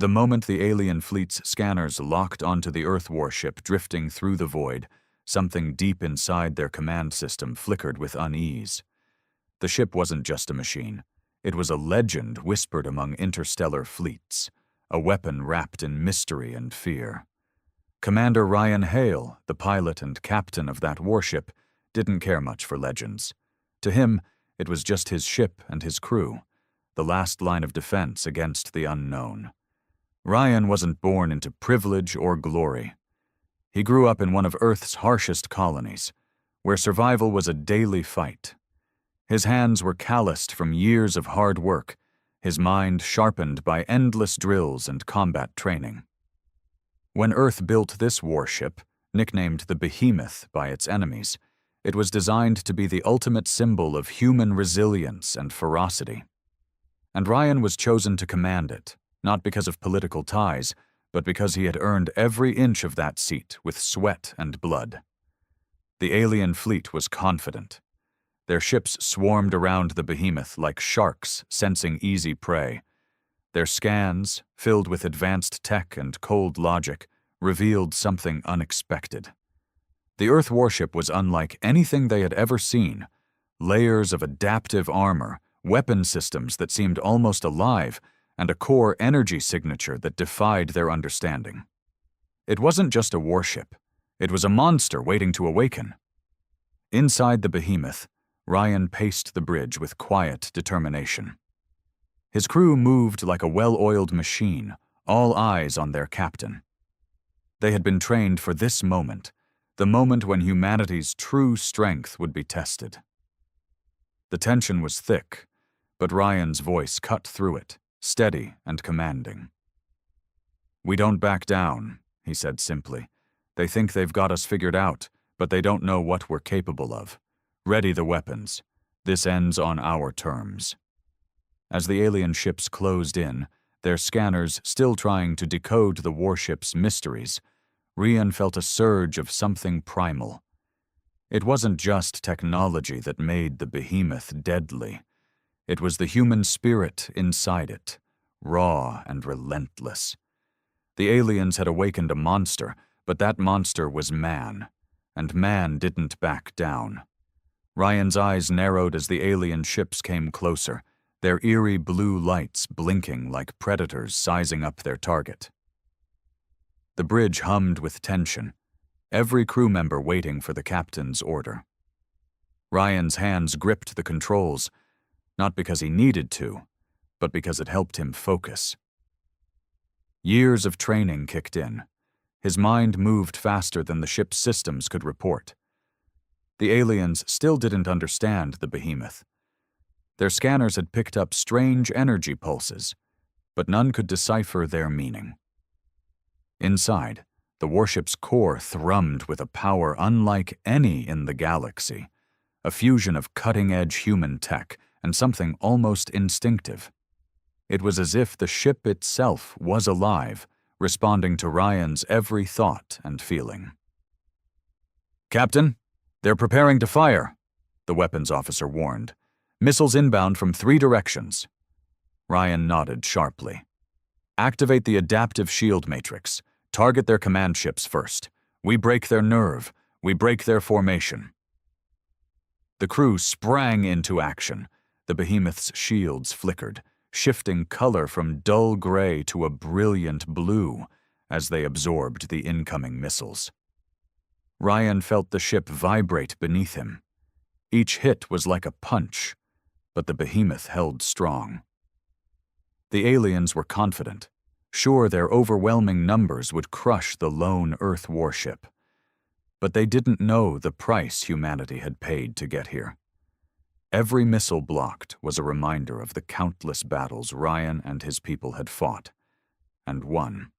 The moment the alien fleet's scanners locked onto the Earth warship drifting through the void, something deep inside their command system flickered with unease. The ship wasn't just a machine. It was a legend whispered among interstellar fleets, a weapon wrapped in mystery and fear. Commander Ryan Hale, the pilot and captain of that warship, didn't care much for legends. To him, it was just his ship and his crew, the last line of defense against the unknown. Ryan wasn't born into privilege or glory. He grew up in one of Earth's harshest colonies, where survival was a daily fight. His hands were calloused from years of hard work, his mind sharpened by endless drills and combat training. When Earth built this warship, nicknamed the Behemoth by its enemies, it was designed to be the ultimate symbol of human resilience and ferocity. And Ryan was chosen to command it, not because of political ties, but because he had earned every inch of that seat with sweat and blood. The alien fleet was confident. Their ships swarmed around the Behemoth like sharks sensing easy prey. Their scans, filled with advanced tech and cold logic, revealed something unexpected. The Earth warship was unlike anything they had ever seen. Layers of adaptive armor, weapon systems that seemed almost alive, and a core energy signature that defied their understanding. It wasn't just a warship. It was a monster waiting to awaken. Inside the Behemoth, Ryan paced the bridge with quiet determination. His crew moved like a well-oiled machine, all eyes on their captain. They had been trained for this moment, the moment when humanity's true strength would be tested. The tension was thick, but Ryan's voice cut through it, steady and commanding. "We don't back down," he said simply. "They think they've got us figured out, but they don't know what we're capable of. Ready the weapons. This ends on our terms." As the alien ships closed in, their scanners still trying to decode the warship's mysteries, Ryan felt a surge of something primal. It wasn't just technology that made the Behemoth deadly. It was the human spirit inside it, raw and relentless. The aliens had awakened a monster, but that monster was man, and man didn't back down. Ryan's eyes narrowed as the alien ships came closer, their eerie blue lights blinking like predators sizing up their target. The bridge hummed with tension, every crew member waiting for the captain's order. Ryan's hands gripped the controls, not because he needed to, but because it helped him focus. Years of training kicked in. His mind moved faster than the ship's systems could report. The aliens still didn't understand the Behemoth. Their scanners had picked up strange energy pulses, but none could decipher their meaning. Inside, the warship's core thrummed with a power unlike any in the galaxy, a fusion of cutting-edge human tech and something almost instinctive. It was as if the ship itself was alive, responding to Ryan's every thought and feeling. "Captain, they're preparing to fire," the weapons officer warned. "Missiles inbound from 3 directions." Ryan nodded sharply. "Activate the adaptive shield matrix. Target their command ships first. We break their nerve. We break their formation." The crew sprang into action. The Behemoth's shields flickered, shifting color from dull gray to a brilliant blue as they absorbed the incoming missiles. Ryan felt the ship vibrate beneath him. Each hit was like a punch, but the Behemoth held strong. The aliens were confident, sure their overwhelming numbers would crush the lone Earth warship. But they didn't know the price humanity had paid to get here. Every missile blocked was a reminder of the countless battles Ryan and his people had fought, and won.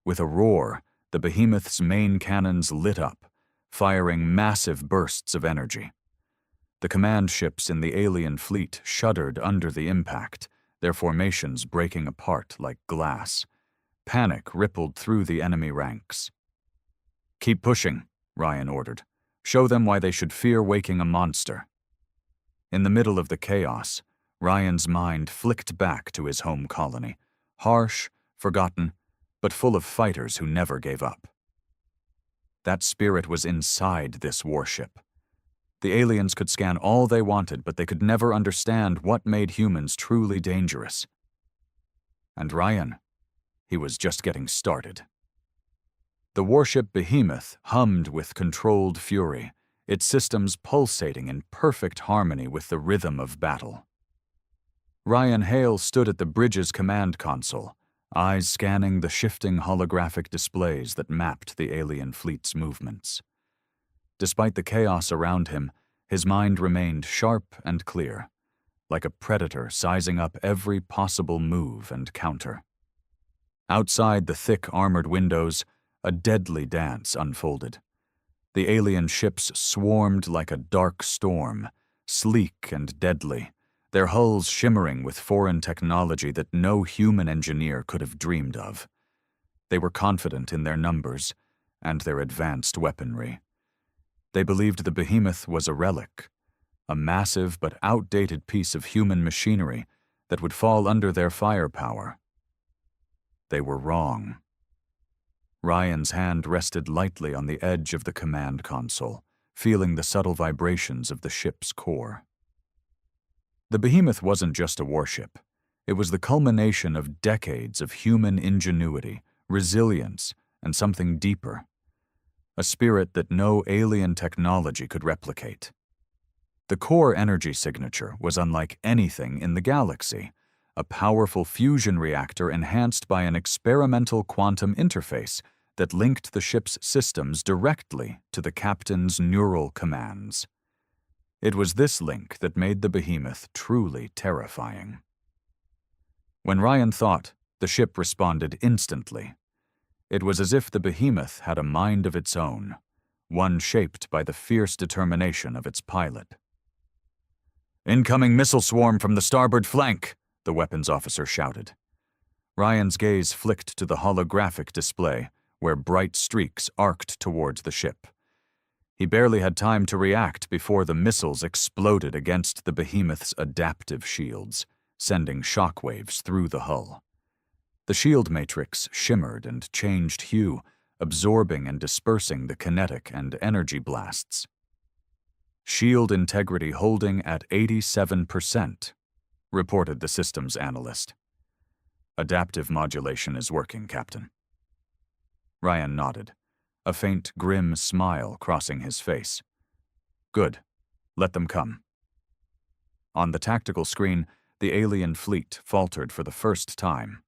With a roar, the Behemoth's main cannons lit up, firing massive bursts of energy. The command ships in the alien fleet shuddered under the impact, their formations breaking apart like glass. Panic rippled through the enemy ranks. "Keep pushing," Ryan ordered. "Show them why they should fear waking a monster." In the middle of the chaos, Ryan's mind flicked back to his home colony, harsh, forgotten, but full of fighters who never gave up. That spirit was inside this warship. The aliens could scan all they wanted, but they could never understand what made humans truly dangerous. And Ryan, he was just getting started. The warship Behemoth hummed with controlled fury, its systems pulsating in perfect harmony with the rhythm of battle. Ryan Hale stood at the bridge's command console, eyes scanning the shifting holographic displays that mapped the alien fleet's movements. Despite the chaos around him, his mind remained sharp and clear, like a predator sizing up every possible move and counter. Outside the thick armored windows, a deadly dance unfolded. The alien ships swarmed like a dark storm, sleek and deadly, their hulls shimmering with foreign technology that no human engineer could have dreamed of. They were confident in their numbers and their advanced weaponry. They believed the Behemoth was a relic, a massive but outdated piece of human machinery that would fall under their firepower. They were wrong. Ryan's hand rested lightly on the edge of the command console, feeling the subtle vibrations of the ship's core. The Behemoth wasn't just a warship. It was the culmination of decades of human ingenuity, resilience, and something deeper. A spirit that no alien technology could replicate. The core energy signature was unlike anything in the galaxy, a powerful fusion reactor enhanced by an experimental quantum interface that linked the ship's systems directly to the captain's neural commands. It was this link that made the Behemoth truly terrifying. When Ryan thought, the ship responded instantly. It was as if the Behemoth had a mind of its own, one shaped by the fierce determination of its pilot. "Incoming missile swarm from the starboard flank," the weapons officer shouted. Ryan's gaze flicked to the holographic display, where bright streaks arced towards the ship. He barely had time to react before the missiles exploded against the Behemoth's adaptive shields, sending shockwaves through the hull. The shield matrix shimmered and changed hue, absorbing and dispersing the kinetic and energy blasts. "Shield integrity holding at 87%, reported the systems analyst. "Adaptive modulation is working, Captain." Ryan nodded, a faint, grim smile crossing his face. "Good. Let them come." On the tactical screen, the alien fleet faltered for the first time.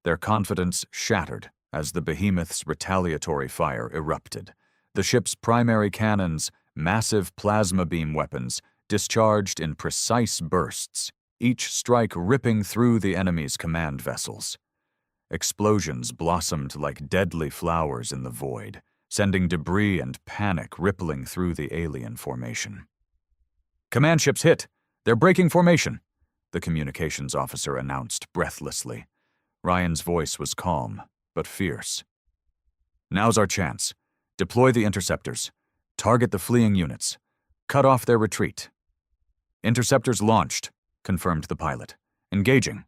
Their confidence shattered as the Behemoth's retaliatory fire erupted. The ship's primary cannons, massive plasma beam weapons, discharged in precise bursts, each strike ripping through the enemy's command vessels. Explosions blossomed like deadly flowers in the void, sending debris and panic rippling through the alien formation. "Command ships hit! They're breaking formation!" the communications officer announced breathlessly. Ryan's voice was calm, but fierce. "Now's our chance. Deploy the interceptors. Target the fleeing units. Cut off their retreat." "Interceptors launched," confirmed the pilot. "Engaging."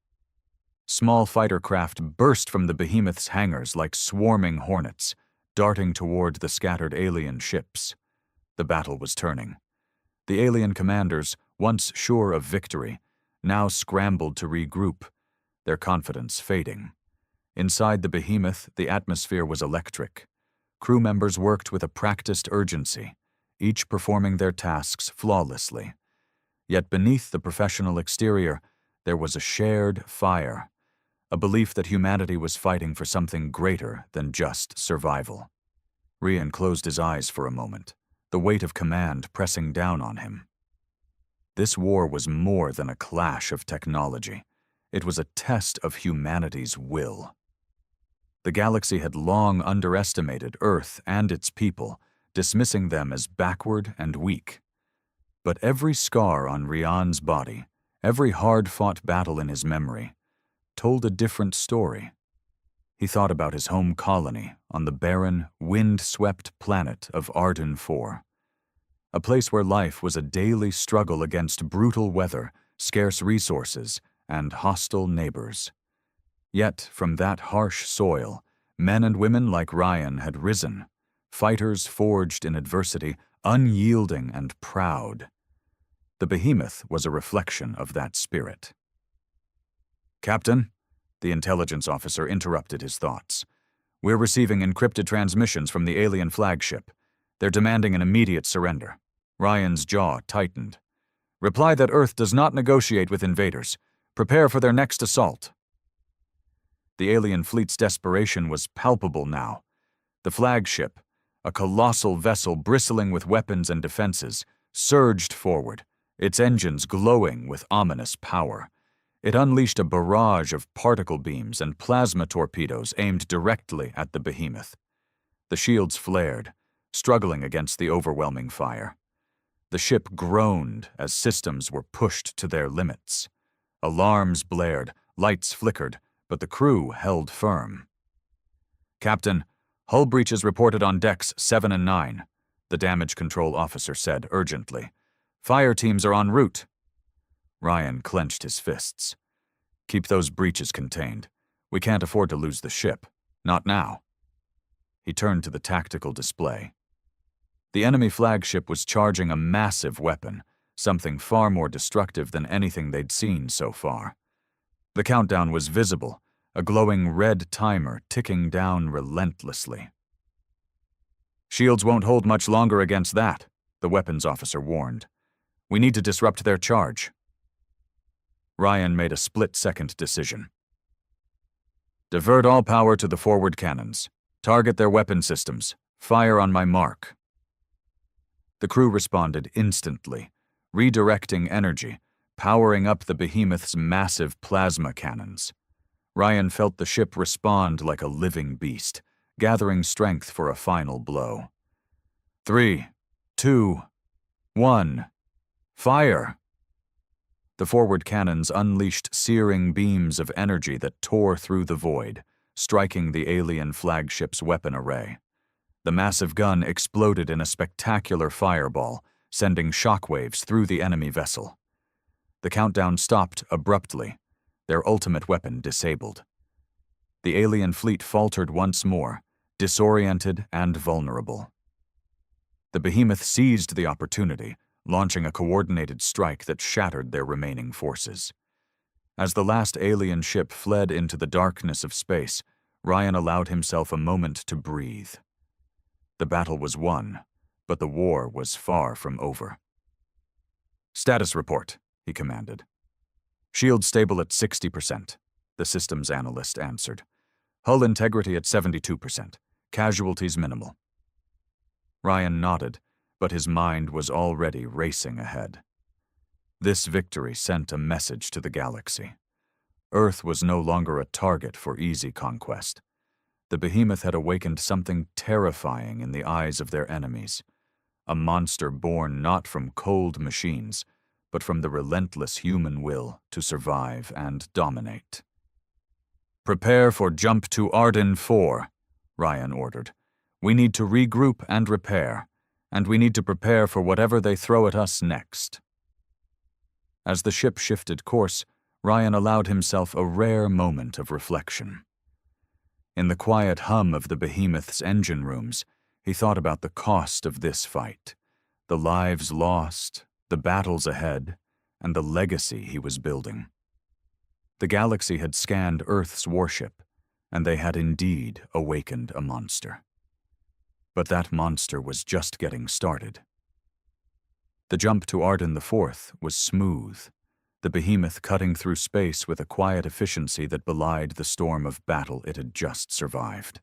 Small fighter craft burst from the Behemoth's hangars like swarming hornets, darting toward the scattered alien ships. The battle was turning. The alien commanders, once sure of victory, now scrambled to regroup, their confidence fading. Inside the Behemoth, the atmosphere was electric. Crew members worked with a practiced urgency, each performing their tasks flawlessly. Yet beneath the professional exterior, there was a shared fire, a belief that humanity was fighting for something greater than just survival. Ryan closed his eyes for a moment, the weight of command pressing down on him. This war was more than a clash of technology. It was a test of humanity's will. The galaxy had long underestimated Earth and its people, dismissing them as backward and weak. But every scar on Ryan's body, every hard-fought battle in his memory, told a different story. He thought about his home colony on the barren, wind-swept planet of Arden 4, a place where life was a daily struggle against brutal weather, scarce resources, and hostile neighbors. Yet, from that harsh soil, men and women like Ryan had risen, fighters forged in adversity, unyielding and proud. The behemoth was a reflection of that spirit. "Captain," the intelligence officer interrupted his thoughts. "We're receiving encrypted transmissions from the alien flagship. They're demanding an immediate surrender." Ryan's jaw tightened. "Reply that Earth does not negotiate with invaders. Prepare for their next assault." The alien fleet's desperation was palpable now. The flagship, a colossal vessel bristling with weapons and defenses, surged forward, its engines glowing with ominous power. It unleashed a barrage of particle beams and plasma torpedoes aimed directly at the behemoth. The shields flared, struggling against the overwhelming fire. The ship groaned as systems were pushed to their limits. Alarms blared, lights flickered, but the crew held firm. "Captain, hull breaches reported on decks 7 and 9, the damage control officer said urgently. "Fire teams are en route." Ryan clenched his fists. "Keep those breaches contained. We can't afford to lose the ship. Not now." He turned to the tactical display. The enemy flagship was charging a massive weapon, something far more destructive than anything they'd seen so far. The countdown was visible, a glowing red timer ticking down relentlessly. "Shields won't hold much longer against that," the weapons officer warned. "We need to disrupt their charge." Ryan made a split-second decision. "Divert all power to the forward cannons. Target their weapon systems. Fire on my mark." The crew responded instantly, redirecting energy, powering up the behemoth's massive plasma cannons. Ryan felt the ship respond like a living beast, gathering strength for a final blow. 3, 2, 1, fire! The forward cannons unleashed searing beams of energy that tore through the void, striking the alien flagship's weapon array. The massive gun exploded in a spectacular fireball, sending shockwaves through the enemy vessel. The countdown stopped abruptly, their ultimate weapon disabled. The alien fleet faltered once more, disoriented and vulnerable. The behemoth seized the opportunity, launching a coordinated strike that shattered their remaining forces. As the last alien ship fled into the darkness of space, Ryan allowed himself a moment to breathe. The battle was won, but the war was far from over. "Status report," he commanded. "Shield stable at 60%, the systems analyst answered. "Hull integrity at 72%, casualties minimal." Ryan nodded, but his mind was already racing ahead. This victory sent a message to the galaxy. Earth was no longer a target for easy conquest. The behemoth had awakened something terrifying in the eyes of their enemies, a monster born not from cold machines, but from the relentless human will to survive and dominate. "Prepare for jump to Arden 4, Ryan ordered. "We need to regroup and repair, and we need to prepare for whatever they throw at us next." As the ship shifted course, Ryan allowed himself a rare moment of reflection. In the quiet hum of the behemoth's engine rooms, he thought about the cost of this fight, the lives lost, the battles ahead, and the legacy he was building. The galaxy had scanned Earth's warship, and they had indeed awakened a monster. But that monster was just getting started. The jump to Arden IV was smooth, the behemoth cutting through space with a quiet efficiency that belied the storm of battle it had just survived.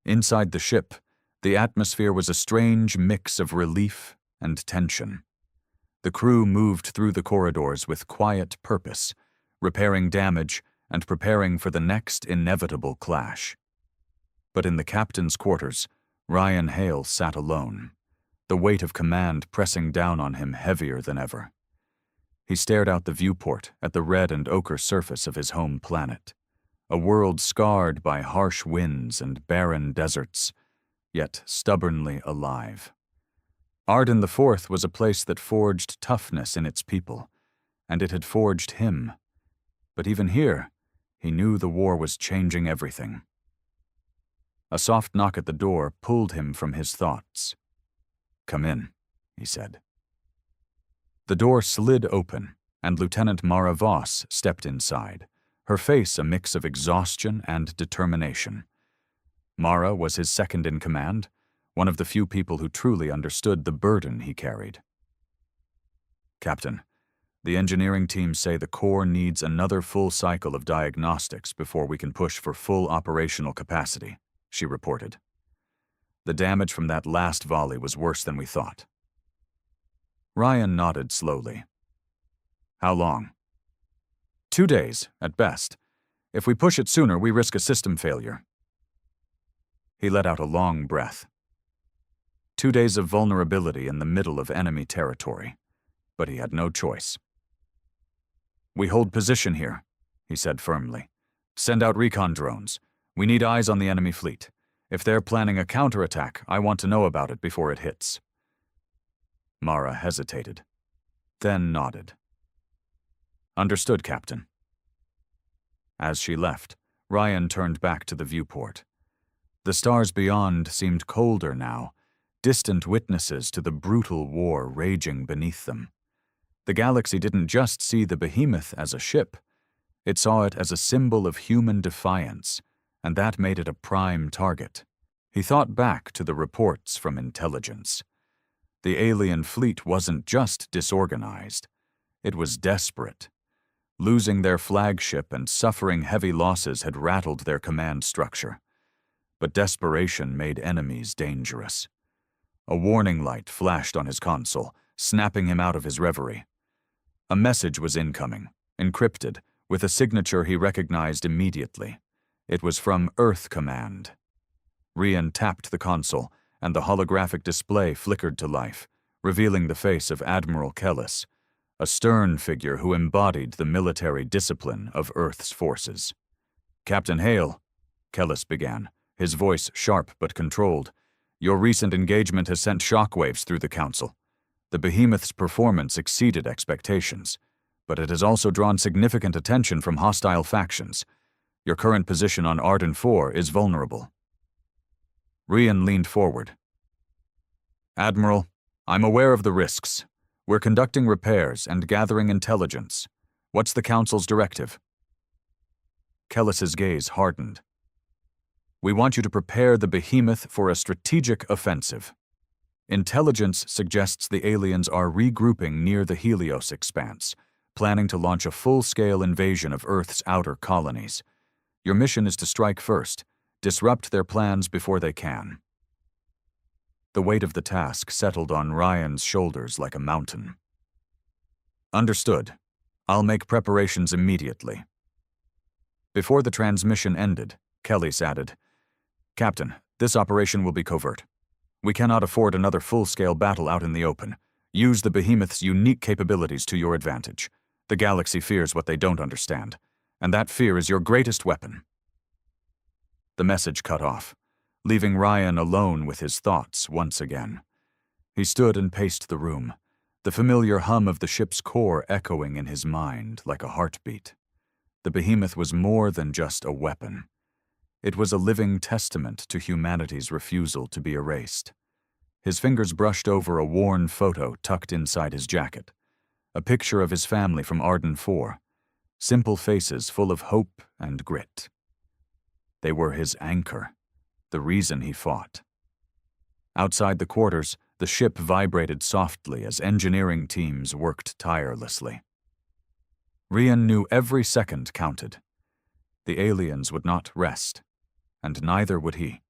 Inside the ship, the atmosphere was a strange mix of relief and tension. The crew moved through the corridors with quiet purpose, repairing damage and preparing for the next inevitable clash. But in the captain's quarters, Ryan Hale sat alone, the weight of command pressing down on him heavier than ever. He stared out the viewport at the red and ochre surface of his home planet, a world scarred by harsh winds and barren deserts, yet stubbornly alive. Arden IV was a place that forged toughness in its people, and it had forged him. But even here, He knew the war was changing everything. A soft knock at the door pulled him from his thoughts. "Come in," he said. The door slid open, and Lieutenant Mara Voss stepped inside, her face a mix of exhaustion and determination. Mara was his second in command, one of the few people who truly understood the burden he carried. "Captain, the engineering teams say the Corps needs another full cycle of diagnostics before we can push for full operational capacity," she reported. "The damage from that last volley was worse than we thought." Ryan nodded slowly. "How long?" 2 days, at best. If we push it sooner, we risk a system failure." He let out a long breath. 2 days of vulnerability in the middle of enemy territory. But he had no choice. "We hold position here," he said firmly. "Send out recon drones. We need eyes on the enemy fleet. If they're planning a counterattack, I want to know about it before it hits." Mara hesitated, then nodded. "Understood, Captain." As she left, Ryan turned back to the viewport. The stars beyond seemed colder now, distant witnesses to the brutal war raging beneath them. The galaxy didn't just see the behemoth as a ship, it saw it as a symbol of human defiance, and that made it a prime target. He thought back to the reports from intelligence. The alien fleet wasn't just disorganized, it was desperate. Losing their flagship and suffering heavy losses had rattled their command structure. But desperation made enemies dangerous. A warning light flashed on his console, snapping him out of his reverie. A message was incoming, encrypted, with a signature he recognized immediately. It was from Earth Command. Ryan tapped the console, and the holographic display flickered to life, revealing the face of Admiral Kellis, a stern figure who embodied the military discipline of Earth's forces. "Captain Hale," Kellis began, his voice sharp but controlled, "your recent engagement has sent shockwaves through the Council. The behemoth's performance exceeded expectations, but it has also drawn significant attention from hostile factions. Your current position on Arden 4 is vulnerable." Ryan leaned forward. "Admiral, I'm aware of the risks. We're conducting repairs and gathering intelligence. What's the Council's directive?" Kellis's gaze hardened. "We want you to prepare the behemoth for a strategic offensive. Intelligence suggests the aliens are regrouping near the Helios expanse, planning to launch a full-scale invasion of Earth's outer colonies. Your mission is to strike first, disrupt their plans before they can." The weight of the task settled on Ryan's shoulders like a mountain. "Understood. I'll make preparations immediately." Before the transmission ended, Kellis added, "Captain, this operation will be covert. We cannot afford another full-scale battle out in the open. Use the behemoth's unique capabilities to your advantage. The galaxy fears what they don't understand, and that fear is your greatest weapon." The message cut off, leaving Ryan alone with his thoughts once again. He stood and paced the room, the familiar hum of the ship's core echoing in his mind like a heartbeat. The behemoth was more than just a weapon. It was a living testament to humanity's refusal to be erased. His fingers brushed over a worn photo tucked inside his jacket, a picture of his family from Arden 4, simple faces full of hope and grit. They were his anchor, the reason he fought. Outside the quarters, the ship vibrated softly as engineering teams worked tirelessly. Ryan knew every second counted. The aliens would not rest, and neither would he.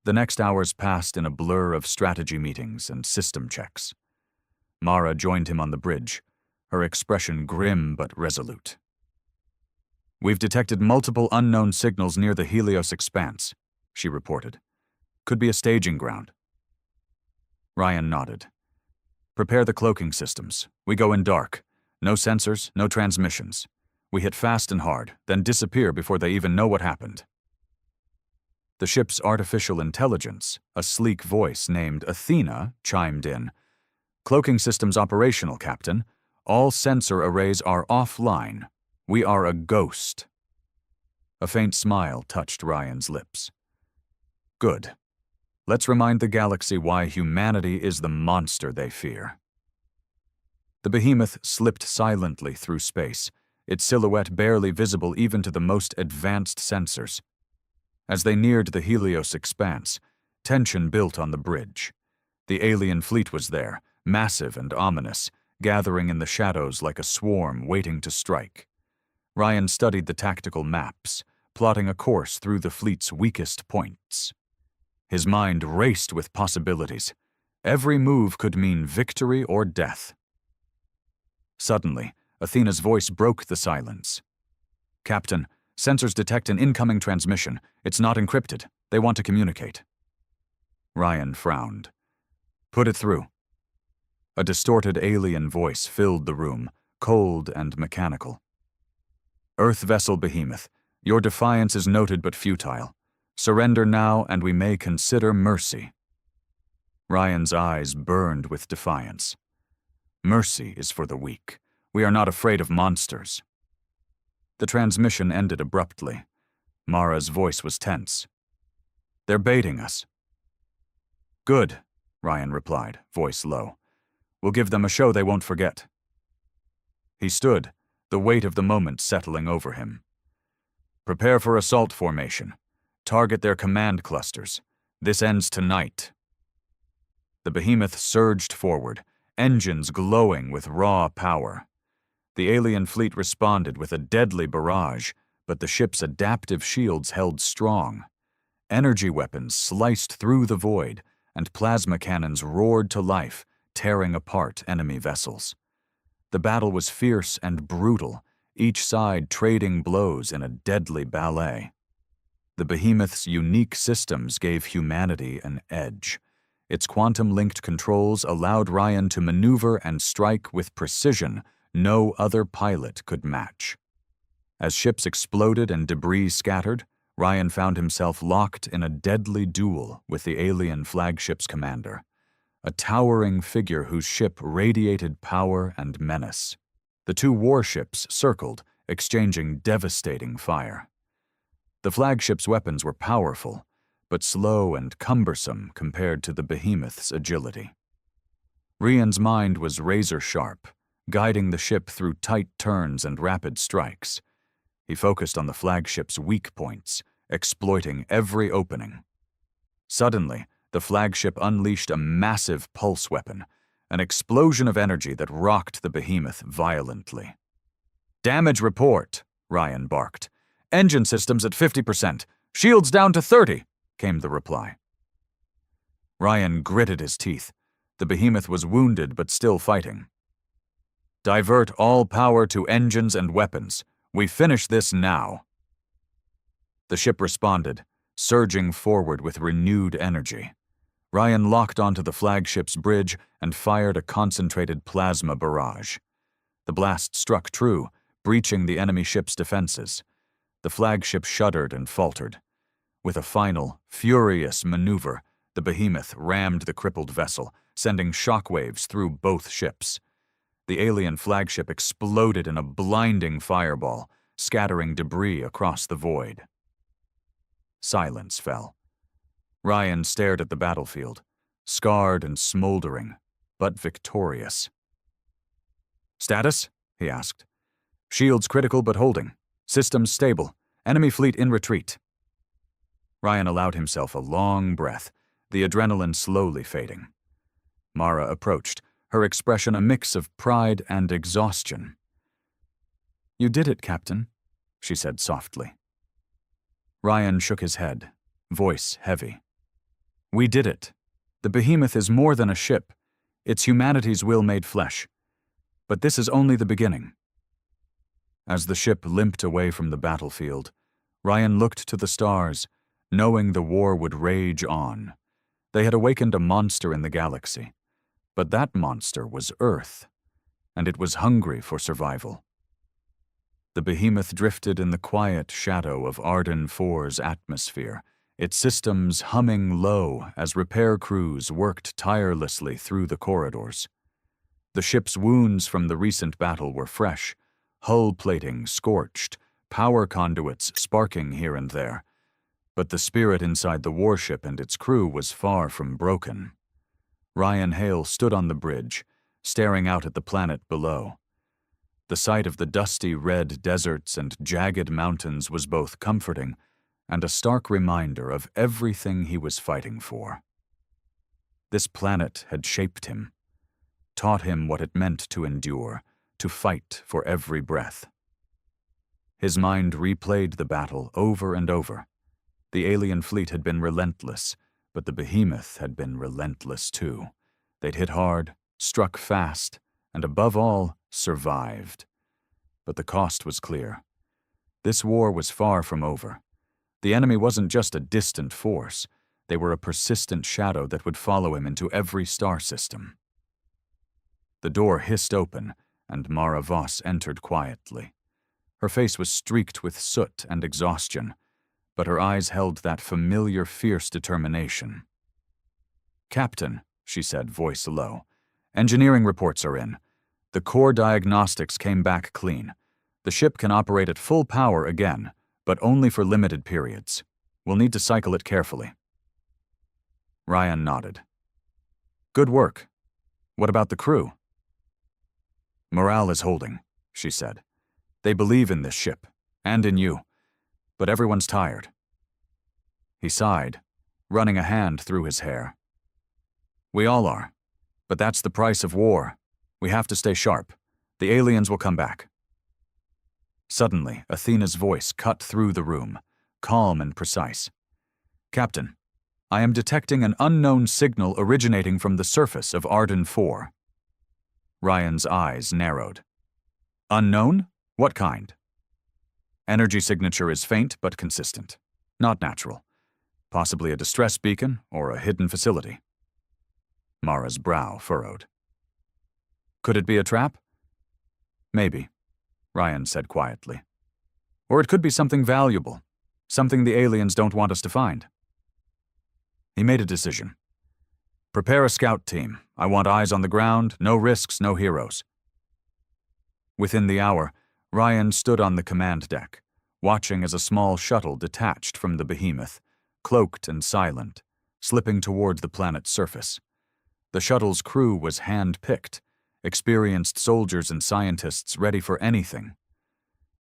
The next hours passed in a blur of strategy meetings and system checks. Mara joined him on the bridge, her expression grim but resolute. "We've detected multiple unknown signals near the Helios expanse," she reported. "Could be a staging ground." Ryan nodded. "Prepare the cloaking systems. We go in dark. No sensors, no transmissions. We hit fast and hard, then disappear before they even know what happened." The ship's artificial intelligence, a sleek voice named Athena, chimed in. "Cloaking systems operational, Captain. All sensor arrays are offline. We are a ghost, A faint smile touched Ryan's lips. Good. Let's remind the galaxy why humanity is the monster they fear. The behemoth slipped silently through space, its silhouette barely visible even to the most advanced sensors. As they neared the Helios expanse, tension built on the bridge. The alien fleet was there, massive and ominous, gathering in the shadows like a swarm waiting to strike. Ryan studied the tactical maps, plotting a course through the fleet's weakest points. His mind raced with possibilities. Every move could mean victory or death. Suddenly, Athena's voice broke the silence. "Captain, sensors detect an incoming transmission. It's not encrypted. They want to communicate." Ryan frowned. "Put it through." A distorted alien voice filled the room, cold and mechanical. "Earth vessel behemoth, your defiance is noted but futile. Surrender now and we may consider mercy." Ryan's eyes burned with defiance. "Mercy is for the weak. We are not afraid of monsters." The transmission ended abruptly. Mara's voice was tense. "They're baiting us." "Good," Ryan replied, voice low. "We'll give them a show they won't forget." He stood, the weight of the moment settling over him. "Prepare for assault formation. Target their command clusters. This ends tonight." The behemoth surged forward, engines glowing with raw power. The alien fleet responded with a deadly barrage, but the ship's adaptive shields held strong. Energy weapons sliced through the void, and plasma cannons roared to life, tearing apart enemy vessels. The battle was fierce and brutal, each side trading blows in a deadly ballet. The behemoth's unique systems gave humanity an edge. Its quantum-linked controls allowed Ryan to maneuver and strike with precision no other pilot could match. As ships exploded and debris scattered, Ryan found himself locked in a deadly duel with the alien flagship's commander, a towering figure whose ship radiated power and menace. The two warships circled, exchanging devastating fire. The flagship's weapons were powerful, but slow and cumbersome compared to the behemoth's agility. Ryan's mind was razor-sharp, guiding the ship through tight turns and rapid strikes. He focused on the flagship's weak points, exploiting every opening. Suddenly, the flagship unleashed a massive pulse weapon, an explosion of energy that rocked the behemoth violently. "Damage report," Ryan barked. "Engine systems at 50%. Shields down to 30, came the reply. Ryan gritted his teeth. The behemoth was wounded but still fighting. "Divert all power to engines and weapons. We finish this now." The ship responded, surging forward with renewed energy. Ryan locked onto the flagship's bridge and fired a concentrated plasma barrage. The blast struck true, breaching the enemy ship's defenses. The flagship shuddered and faltered. With a final, furious maneuver, the behemoth rammed the crippled vessel, sending shockwaves through both ships. The alien flagship exploded in a blinding fireball, scattering debris across the void. Silence fell. Ryan stared at the battlefield, scarred and smoldering, but victorious. "Status?" he asked. "Shields critical but holding. Systems stable. Enemy fleet in retreat." Ryan allowed himself a long breath, the adrenaline slowly fading. Mara approached, her expression a mix of pride and exhaustion. "You did it, Captain," she said softly. Ryan shook his head, voice heavy. "We did it. The behemoth is more than a ship. It's humanity's will made flesh. But this is only the beginning." As the ship limped away from the battlefield, Ryan looked to the stars, knowing the war would rage on. They had awakened a monster in the galaxy. But that monster was Earth, and it was hungry for survival. The behemoth drifted in the quiet shadow of Arden 4's atmosphere, its systems humming low as repair crews worked tirelessly through the corridors. The ship's wounds from the recent battle were fresh, hull plating scorched, power conduits sparking here and there, but the spirit inside the warship and its crew was far from broken. Ryan Hale stood on the bridge, staring out at the planet below. The sight of the dusty red deserts and jagged mountains was both comforting and a stark reminder of everything he was fighting for. This planet had shaped him, taught him what it meant to endure, to fight for every breath. His mind replayed the battle over and over. The alien fleet had been relentless, but the behemoth had been relentless too. They'd hit hard, struck fast, and above all, survived. But the cost was clear. This war was far from over. The enemy wasn't just a distant force. They were a persistent shadow that would follow him into every star system. The door hissed open, and Mara Voss entered quietly. Her face was streaked with soot and exhaustion, but her eyes held that familiar, fierce determination. "Captain," she said, voice low, "engineering reports are in. The core diagnostics came back clean. The ship can operate at full power again, but only for limited periods. We'll need to cycle it carefully." Ryan nodded. "Good work. What about the crew?" "Morale is holding," she said. "They believe in this ship, and in you, but everyone's tired." He sighed, running a hand through his hair. "We all are, but that's the price of war. We have to stay sharp. The aliens will come back." Suddenly, Athena's voice cut through the room, calm and precise. "Captain, I am detecting an unknown signal originating from the surface of Arden 4. Ryan's eyes narrowed. "Unknown? What kind?" "Energy signature is faint but consistent. Not natural. Possibly a distress beacon or a hidden facility." Mara's brow furrowed. "Could it be a trap?" "Maybe," Ryan said quietly. "Or it could be something valuable, something the aliens don't want us to find." He made a decision. "Prepare a scout team. I want eyes on the ground, no risks, no heroes." Within the hour, Ryan stood on the command deck, watching as a small shuttle detached from the behemoth, cloaked and silent, slipping toward the planet's surface. The shuttle's crew was hand-picked, experienced soldiers and scientists ready for anything.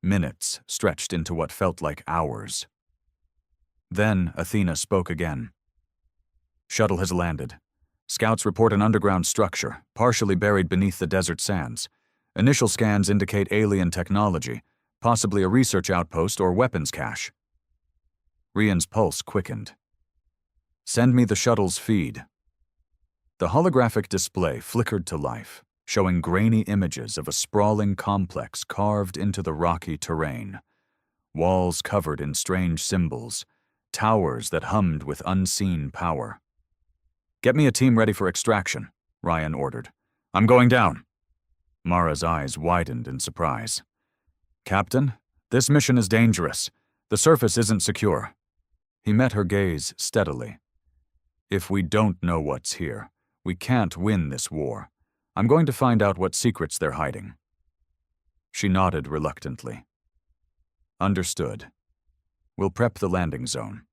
Minutes stretched into what felt like hours. Then Athena spoke again. "Shuttle has landed. Scouts report an underground structure, partially buried beneath the desert sands. Initial scans indicate alien technology, possibly a research outpost or weapons cache." Ryan's pulse quickened. "Send me the shuttle's feed." The holographic display flickered to life, showing grainy images of a sprawling complex carved into the rocky terrain. Walls covered in strange symbols, towers that hummed with unseen power. "Get me a team ready for extraction," Ryan ordered. "I'm going down." Mara's eyes widened in surprise. "Captain, this mission is dangerous. The surface isn't secure." He met her gaze steadily. "If we don't know what's here, we can't win this war. I'm going to find out what secrets they're hiding." She nodded reluctantly. "Understood. We'll prep the landing zone."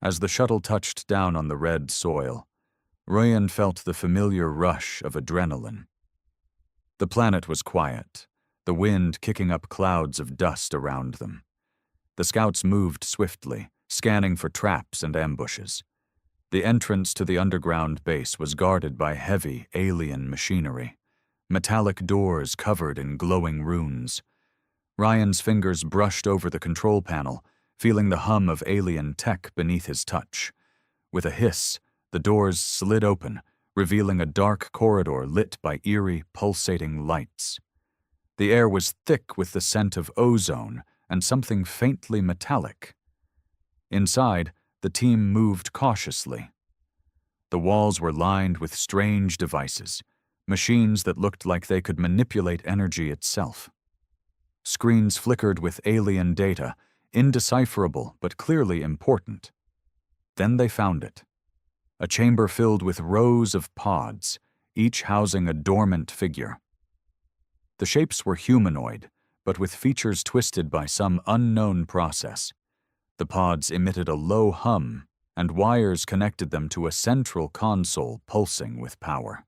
As the shuttle touched down on the red soil, Ryan felt the familiar rush of adrenaline. The planet was quiet, the wind kicking up clouds of dust around them. The scouts moved swiftly, scanning for traps and ambushes. The entrance to the underground base was guarded by heavy, alien machinery, metallic doors covered in glowing runes. Ryan's fingers brushed over the control panel, feeling the hum of alien tech beneath his touch. With a hiss, the doors slid open, revealing a dark corridor lit by eerie, pulsating lights. The air was thick with the scent of ozone and something faintly metallic. Inside, the team moved cautiously. The walls were lined with strange devices, machines that looked like they could manipulate energy itself. Screens flickered with alien data, indecipherable but clearly important. Then they found it. A chamber filled with rows of pods, each housing a dormant figure. The shapes were humanoid, but with features twisted by some unknown process. The pods emitted a low hum, and wires connected them to a central console pulsing with power.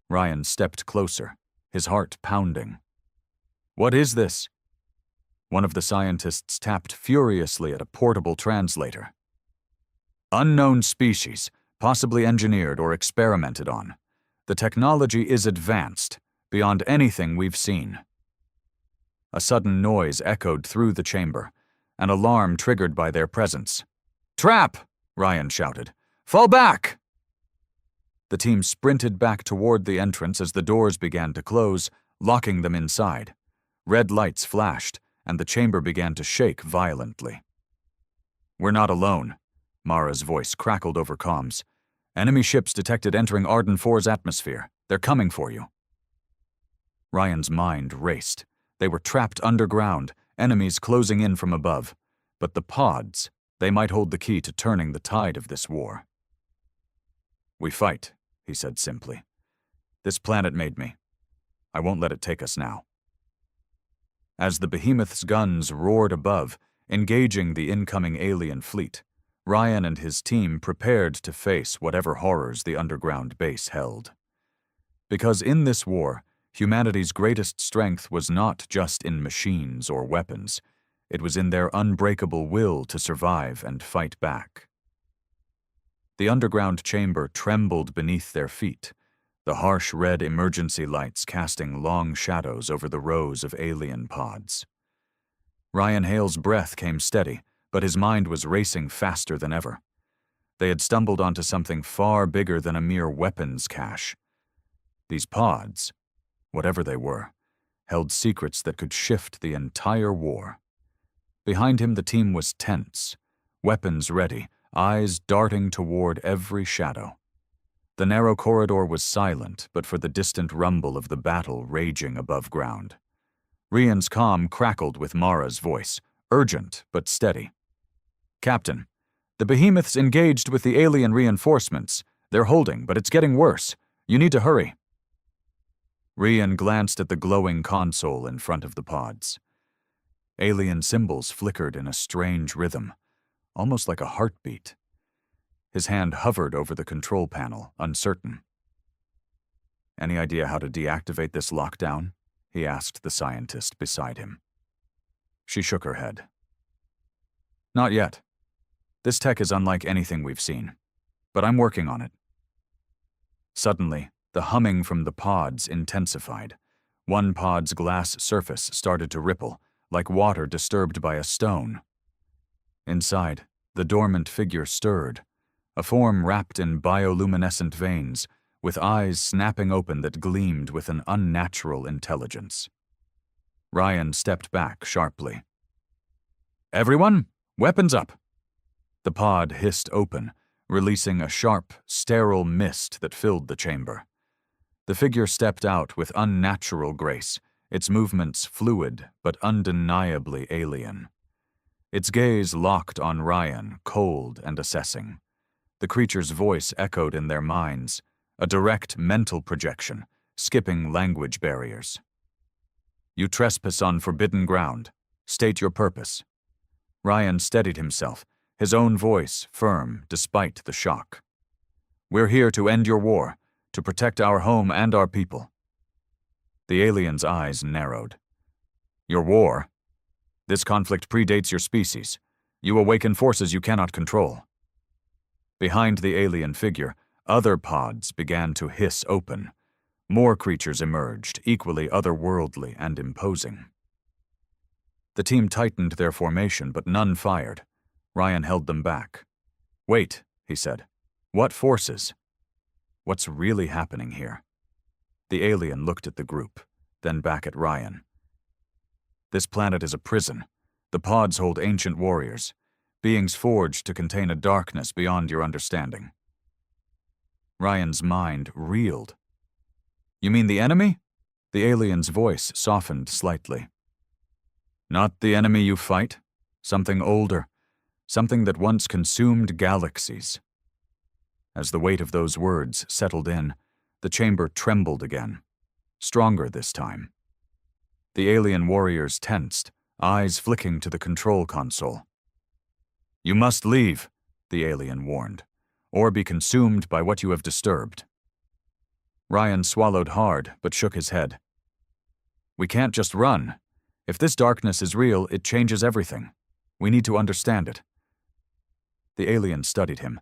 Ryan stepped closer, his heart pounding. "What is this?" One of the scientists tapped furiously at a portable translator. "Unknown species, possibly engineered or experimented on. The technology is advanced, beyond anything we've seen." A sudden noise echoed through the chamber, an alarm triggered by their presence. "Trap!" Ryan shouted. "Fall back!" The team sprinted back toward the entrance as the doors began to close, locking them inside. Red lights flashed, and the chamber began to shake violently. "We're not alone," Mara's voice crackled over comms. "Enemy ships detected entering Arden 4's atmosphere. They're coming for you." Ryan's mind raced. They were trapped underground, enemies closing in from above. But the pods, they might hold the key to turning the tide of this war. "We fight," he said simply. "This planet made me. I won't let it take us now." As the behemoth's guns roared above, engaging the incoming alien fleet, Ryan and his team prepared to face whatever horrors the underground base held. Because in this war, humanity's greatest strength was not just in machines or weapons, it was in their unbreakable will to survive and fight back. The underground chamber trembled beneath their feet, the harsh red emergency lights casting long shadows over the rows of alien pods. Ryan Hale's breath came steady, but his mind was racing faster than ever. They had stumbled onto something far bigger than a mere weapons cache. These pods, whatever they were, held secrets that could shift the entire war. Behind him, the team was tense, weapons ready, eyes darting toward every shadow. The narrow corridor was silent, but for the distant rumble of the battle raging above ground. Ryan's comm crackled with Mara's voice, urgent but steady. "Captain, the behemoths engaged with the alien reinforcements. They're holding, but it's getting worse. You need to hurry." Ryan glanced at the glowing console in front of the pods. Alien symbols flickered in a strange rhythm, almost like a heartbeat. His hand hovered over the control panel, uncertain. "Any idea how to deactivate this lockdown?" he asked the scientist beside him. She shook her head. "Not yet. This tech is unlike anything we've seen, but I'm working on it." Suddenly, the humming from the pods intensified. One pod's glass surface started to ripple, like water disturbed by a stone. Inside, the dormant figure stirred, a form wrapped in bioluminescent veins, with eyes snapping open that gleamed with an unnatural intelligence. Ryan stepped back sharply. "Everyone, weapons up!" The pod hissed open, releasing a sharp, sterile mist that filled the chamber. The figure stepped out with unnatural grace, its movements fluid but undeniably alien. Its gaze locked on Ryan, cold and assessing. The creature's voice echoed in their minds, a direct mental projection, skipping language barriers. "You trespass on forbidden ground. State your purpose." Ryan steadied himself, his own voice firm despite the shock. "We're here to end your war, to protect our home and our people." The alien's eyes narrowed. "Your war? This conflict predates your species. You awaken forces you cannot control." Behind the alien figure, other pods began to hiss open. More creatures emerged, equally otherworldly and imposing. The team tightened their formation, but none fired. Ryan held them back. "Wait," he said. "What forces? What's really happening here?" The alien looked at the group, then back at Ryan. "This planet is a prison. The pods hold ancient warriors, beings forged to contain a darkness beyond your understanding." Ryan's mind reeled. "You mean the enemy?" The alien's voice softened slightly. "Not the enemy you fight. Something older. Something that once consumed galaxies." As the weight of those words settled in, the chamber trembled again, stronger this time. The alien warriors tensed, eyes flicking to the control console. "You must leave," the alien warned, "or be consumed by what you have disturbed." Ryan swallowed hard, but shook his head. "We can't just run. If this darkness is real, it changes everything. We need to understand it." The alien studied him,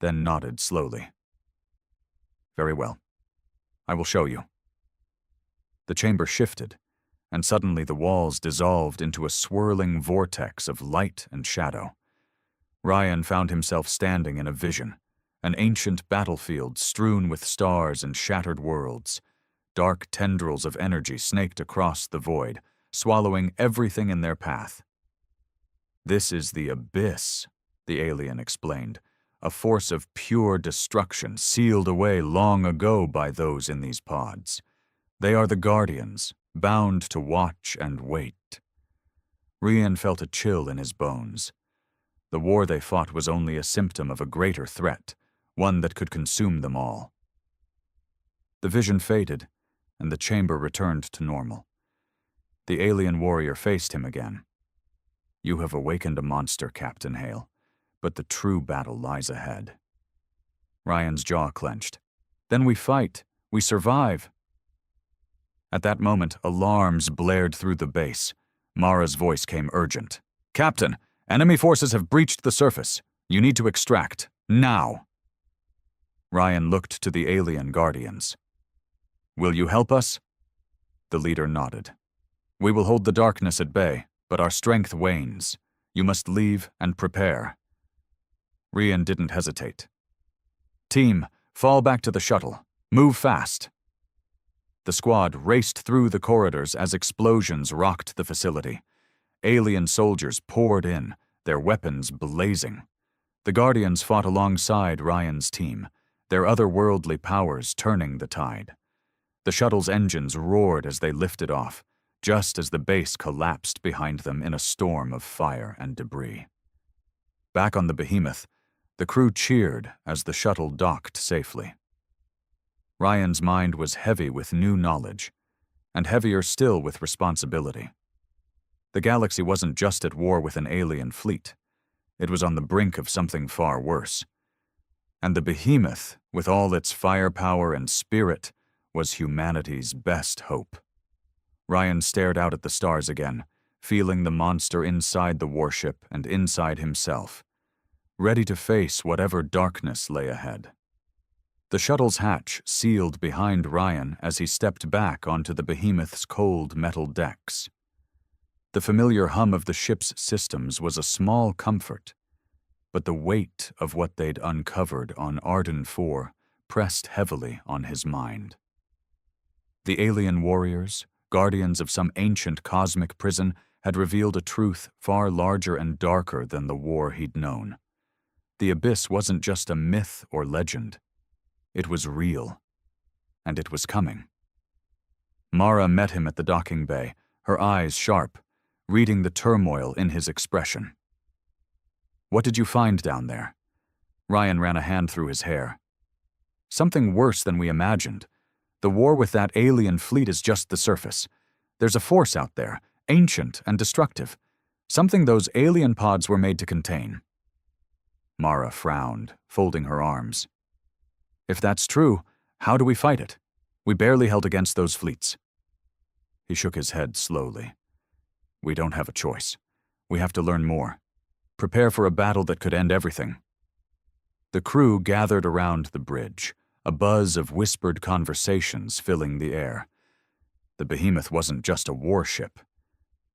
then nodded slowly. "Very well. I will show you." The chamber shifted, and suddenly the walls dissolved into a swirling vortex of light and shadow. Ryan found himself standing in a vision, an ancient battlefield strewn with stars and shattered worlds. Dark tendrils of energy snaked across the void, swallowing everything in their path. "This is the abyss," the alien explained, "a force of pure destruction sealed away long ago by those in these pods. They are the guardians, bound to watch and wait." Ryan felt a chill in his bones. The war they fought was only a symptom of a greater threat, one that could consume them all. The vision faded, and the chamber returned to normal. The alien warrior faced him again. "You have awakened a monster, Captain Hale, but the true battle lies ahead." Ryan's jaw clenched. "Then we fight. We survive." At that moment, alarms blared through the base. Mara's voice came urgent. "Captain, enemy forces have breached the surface. You need to extract. Now." Ryan looked to the alien guardians. "Will you help us?" The leader nodded. "We will hold the darkness at bay, but our strength wanes. You must leave and prepare." Ryan didn't hesitate. "Team, fall back to the shuttle. Move fast." The squad raced through the corridors as explosions rocked the facility. Alien soldiers poured in, their weapons blazing. The Guardians fought alongside Ryan's team, their otherworldly powers turning the tide. The shuttle's engines roared as they lifted off, just as the base collapsed behind them in a storm of fire and debris. Back on the behemoth, the crew cheered as the shuttle docked safely. Ryan's mind was heavy with new knowledge, and heavier still with responsibility. The galaxy wasn't just at war with an alien fleet. It was on the brink of something far worse. And the behemoth, with all its firepower and spirit, was humanity's best hope. Ryan stared out at the stars again, feeling the monster inside the warship and inside himself, ready to face whatever darkness lay ahead. The shuttle's hatch sealed behind Ryan as he stepped back onto the behemoth's cold metal decks. The familiar hum of the ship's systems was a small comfort, but the weight of what they'd uncovered on Arden 4 pressed heavily on his mind. The alien warriors, guardians of some ancient cosmic prison, had revealed a truth far larger and darker than the war he'd known. The abyss wasn't just a myth or legend. It was real, and it was coming. Mara met him at the docking bay, her eyes sharp, reading the turmoil in his expression. "What did you find down there?" Ryan ran a hand through his hair. "Something worse than we imagined. The war with that alien fleet is just the surface. There's a force out there, ancient and destructive, something those alien pods were made to contain." Mara frowned, folding her arms. "If that's true, how do we fight it? We barely held against those fleets." He shook his head slowly. "We don't have a choice. We have to learn more. Prepare for a battle that could end everything." The crew gathered around the bridge, a buzz of whispered conversations filling the air. The behemoth wasn't just a warship.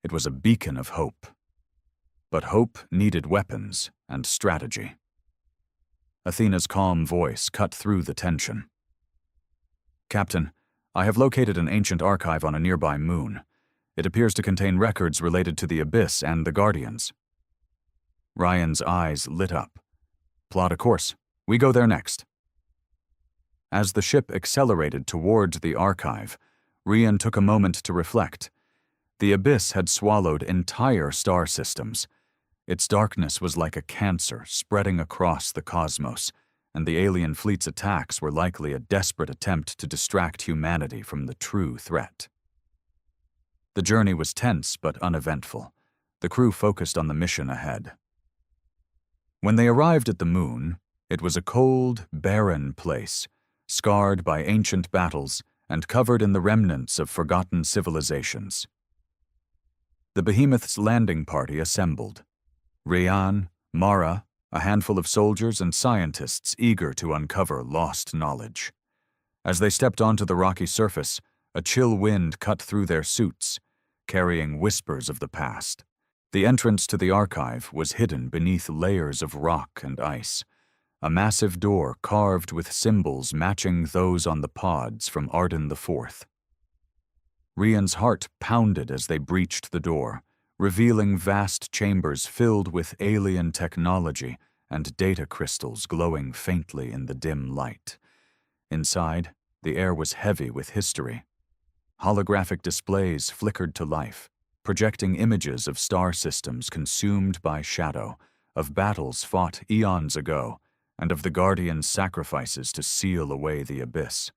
It was a beacon of hope. But hope needed weapons and strategy. Athena's calm voice cut through the tension. "Captain, I have located an ancient archive on a nearby moon. It appears to contain records related to the Abyss and the Guardians." Ryan's eyes lit up. "Plot a course. We go there next." As the ship accelerated toward the archive, Ryan took a moment to reflect. The Abyss had swallowed entire star systems. Its darkness was like a cancer spreading across the cosmos, and the alien fleet's attacks were likely a desperate attempt to distract humanity from the true threat. The journey was tense but uneventful. The crew focused on the mission ahead. When they arrived at the moon, it was a cold, barren place, scarred by ancient battles and covered in the remnants of forgotten civilizations. The behemoth's landing party assembled. Rian, Mara, a handful of soldiers and scientists eager to uncover lost knowledge. As they stepped onto the rocky surface, a chill wind cut through their suits, carrying whispers of the past. The entrance to the archive was hidden beneath layers of rock and ice, a massive door carved with symbols matching those on the pods from Arden IV. Rian's heart pounded as they breached the door, revealing vast chambers filled with alien technology and data crystals glowing faintly in the dim light. Inside, the air was heavy with history. Holographic displays flickered to life, projecting images of star systems consumed by shadow, of battles fought eons ago, and of the Guardians' sacrifices to seal away the abyss.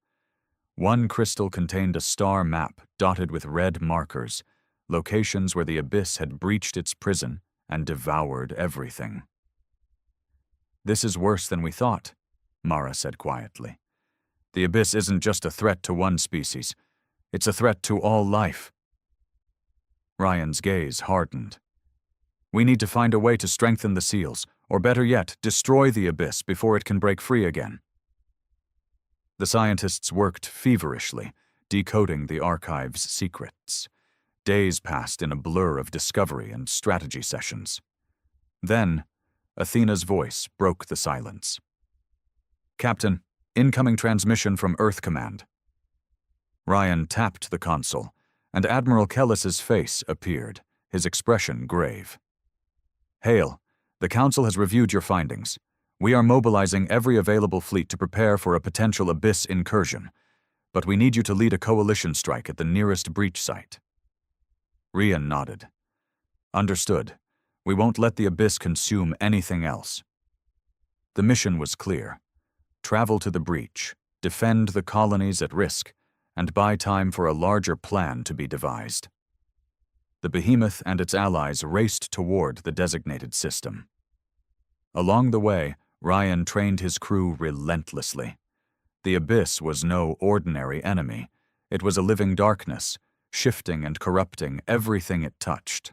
One crystal contained a star map dotted with red markers, locations where the abyss had breached its prison and devoured everything. "This is worse than we thought," Mara said quietly. "The abyss isn't just a threat to one species, it's a threat to all life." Ryan's gaze hardened. "We need to find a way to strengthen the seals, or better yet, destroy the abyss before it can break free again." The scientists worked feverishly, decoding the archive's secrets. Days passed in a blur of discovery and strategy sessions. Then, Athena's voice broke the silence. "Captain, incoming transmission from Earth Command." Ryan tapped the console, and Admiral Kellis's face appeared, his expression grave. "Hail, the Council has reviewed your findings. We are mobilizing every available fleet to prepare for a potential abyss incursion, but we need you to lead a coalition strike at the nearest breach site." Rian nodded. "Understood. We won't let the abyss consume anything else." The mission was clear. Travel to the breach, defend the colonies at risk, and buy time for a larger plan to be devised. The behemoth and its allies raced toward the designated system. Along the way, Ryan trained his crew relentlessly. The abyss was no ordinary enemy. It was a living darkness, shifting and corrupting everything it touched.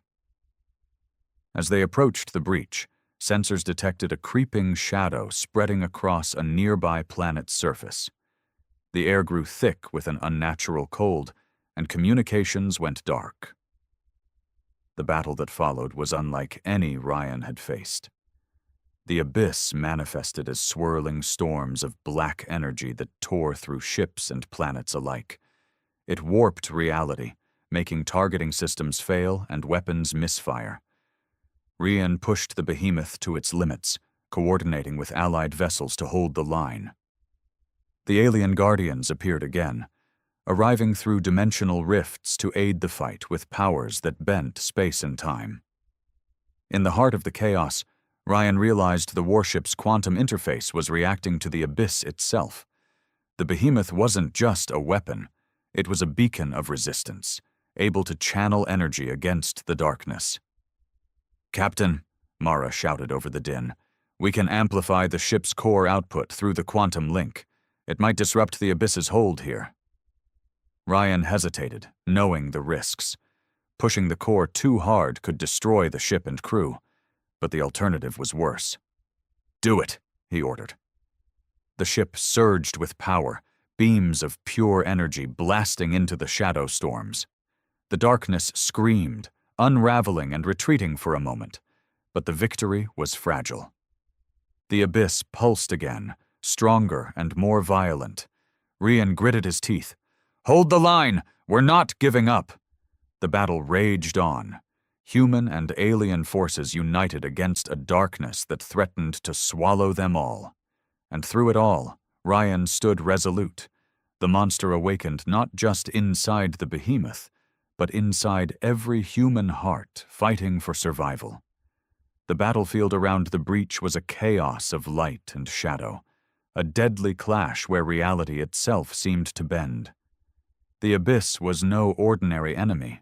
As they approached the breach, sensors detected a creeping shadow spreading across a nearby planet's surface. The air grew thick with an unnatural cold, and communications went dark. The battle that followed was unlike any Ryan had faced. The abyss manifested as swirling storms of black energy that tore through ships and planets alike. It warped reality, making targeting systems fail and weapons misfire. Rian pushed the behemoth to its limits, coordinating with allied vessels to hold the line. The alien guardians appeared again, arriving through dimensional rifts to aid the fight with powers that bent space and time. In the heart of the chaos, Ryan realized the warship's quantum interface was reacting to the abyss itself. The behemoth wasn't just a weapon, it was a beacon of resistance, able to channel energy against the darkness. "Captain," Mara shouted over the din, "we can amplify the ship's core output through the quantum link. It might disrupt the abyss's hold here." Ryan hesitated, knowing the risks. Pushing the core too hard could destroy the ship and crew, but the alternative was worse. "Do it," he ordered. The ship surged with power, beams of pure energy blasting into the shadow storms. The darkness screamed, unraveling and retreating for a moment, but the victory was fragile. The abyss pulsed again, stronger and more violent. Rian gritted his teeth. "Hold the line! We're not giving up!" The battle raged on. Human and alien forces united against a darkness that threatened to swallow them all. And through it all, Ryan stood resolute. The monster awakened not just inside the behemoth, but inside every human heart fighting for survival. The battlefield around the breach was a chaos of light and shadow, a deadly clash where reality itself seemed to bend. The abyss was no ordinary enemy.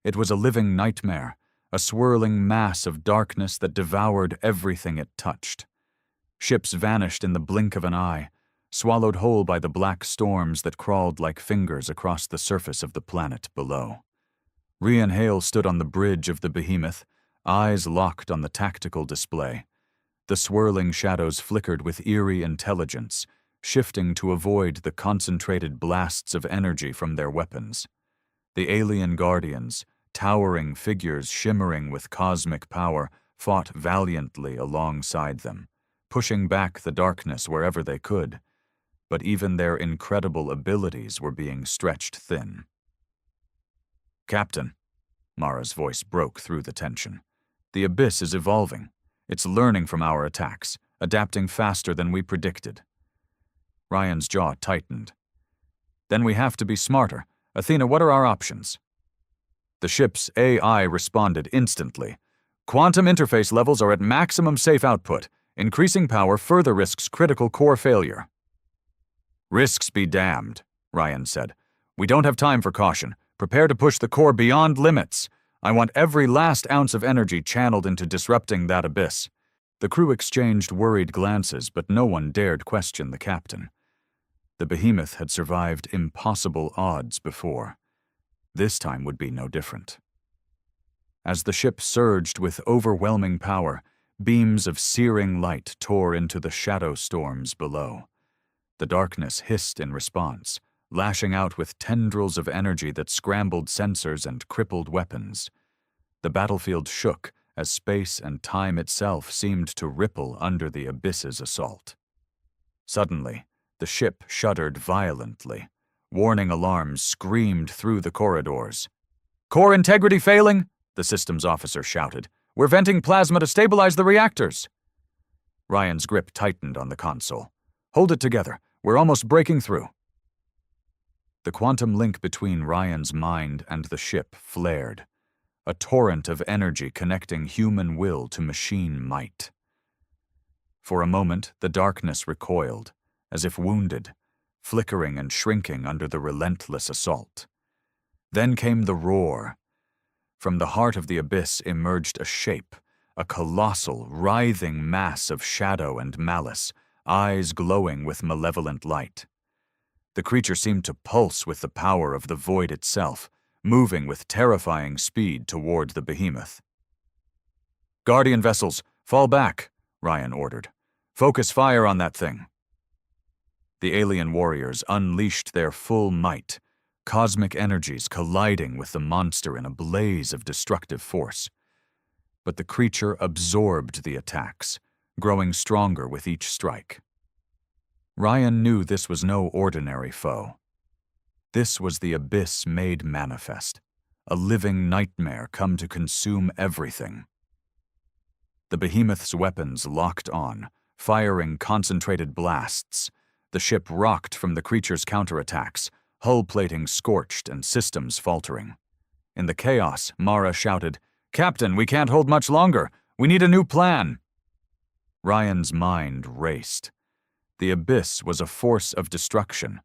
It was a living nightmare, a swirling mass of darkness that devoured everything it touched. Ships vanished in the blink of an eye, swallowed whole by the black storms that crawled like fingers across the surface of the planet below. Rian Hale stood on the bridge of the behemoth, eyes locked on the tactical display. The swirling shadows flickered with eerie intelligence, shifting to avoid the concentrated blasts of energy from their weapons. The alien guardians, towering figures shimmering with cosmic power, fought valiantly alongside them, pushing back the darkness wherever they could. But even their incredible abilities were being stretched thin. "Captain," Mara's voice broke through the tension. "The Abyss is evolving. It's learning from our attacks, adapting faster than we predicted." Ryan's jaw tightened. "Then we have to be smarter. Athena, what are our options?" The ship's AI responded instantly. "Quantum interface levels are at maximum safe output. Increasing power further risks critical core failure." "Risks be damned," Ryan said. "We don't have time for caution. Prepare to push the core beyond limits. I want every last ounce of energy channeled into disrupting that abyss." The crew exchanged worried glances, but no one dared question the captain. The behemoth had survived impossible odds before. This time would be no different. As the ship surged with overwhelming power, beams of searing light tore into the shadow storms below. The darkness hissed in response, lashing out with tendrils of energy that scrambled sensors and crippled weapons. The battlefield shook as space and time itself seemed to ripple under the abyss's assault. Suddenly, the ship shuddered violently. Warning alarms screamed through the corridors. "Core integrity failing," the systems officer shouted. "We're venting plasma to stabilize the reactors." Ryan's grip tightened on the console. "Hold it together. We're almost breaking through." The quantum link between Ryan's mind and the ship flared, a torrent of energy connecting human will to machine might. For a moment, the darkness recoiled, as if wounded, flickering and shrinking under the relentless assault. Then came the roar. From the heart of the abyss emerged a shape, a colossal, writhing mass of shadow and malice, eyes glowing with malevolent light. The creature seemed to pulse with the power of the void itself, moving with terrifying speed toward the behemoth. "Guardian vessels, fall back," Ryan ordered. "Focus fire on that thing." The alien warriors unleashed their full might, cosmic energies colliding with the monster in a blaze of destructive force. But the creature absorbed the attacks, growing stronger with each strike. Ryan knew this was no ordinary foe. This was the abyss made manifest, a living nightmare come to consume everything. The behemoth's weapons locked on, firing concentrated blasts. The ship rocked from the creature's counterattacks, hull plating scorched and systems faltering. In the chaos, Mara shouted, "Captain, we can't hold much longer. We need a new plan." Ryan's mind raced. The abyss was a force of destruction,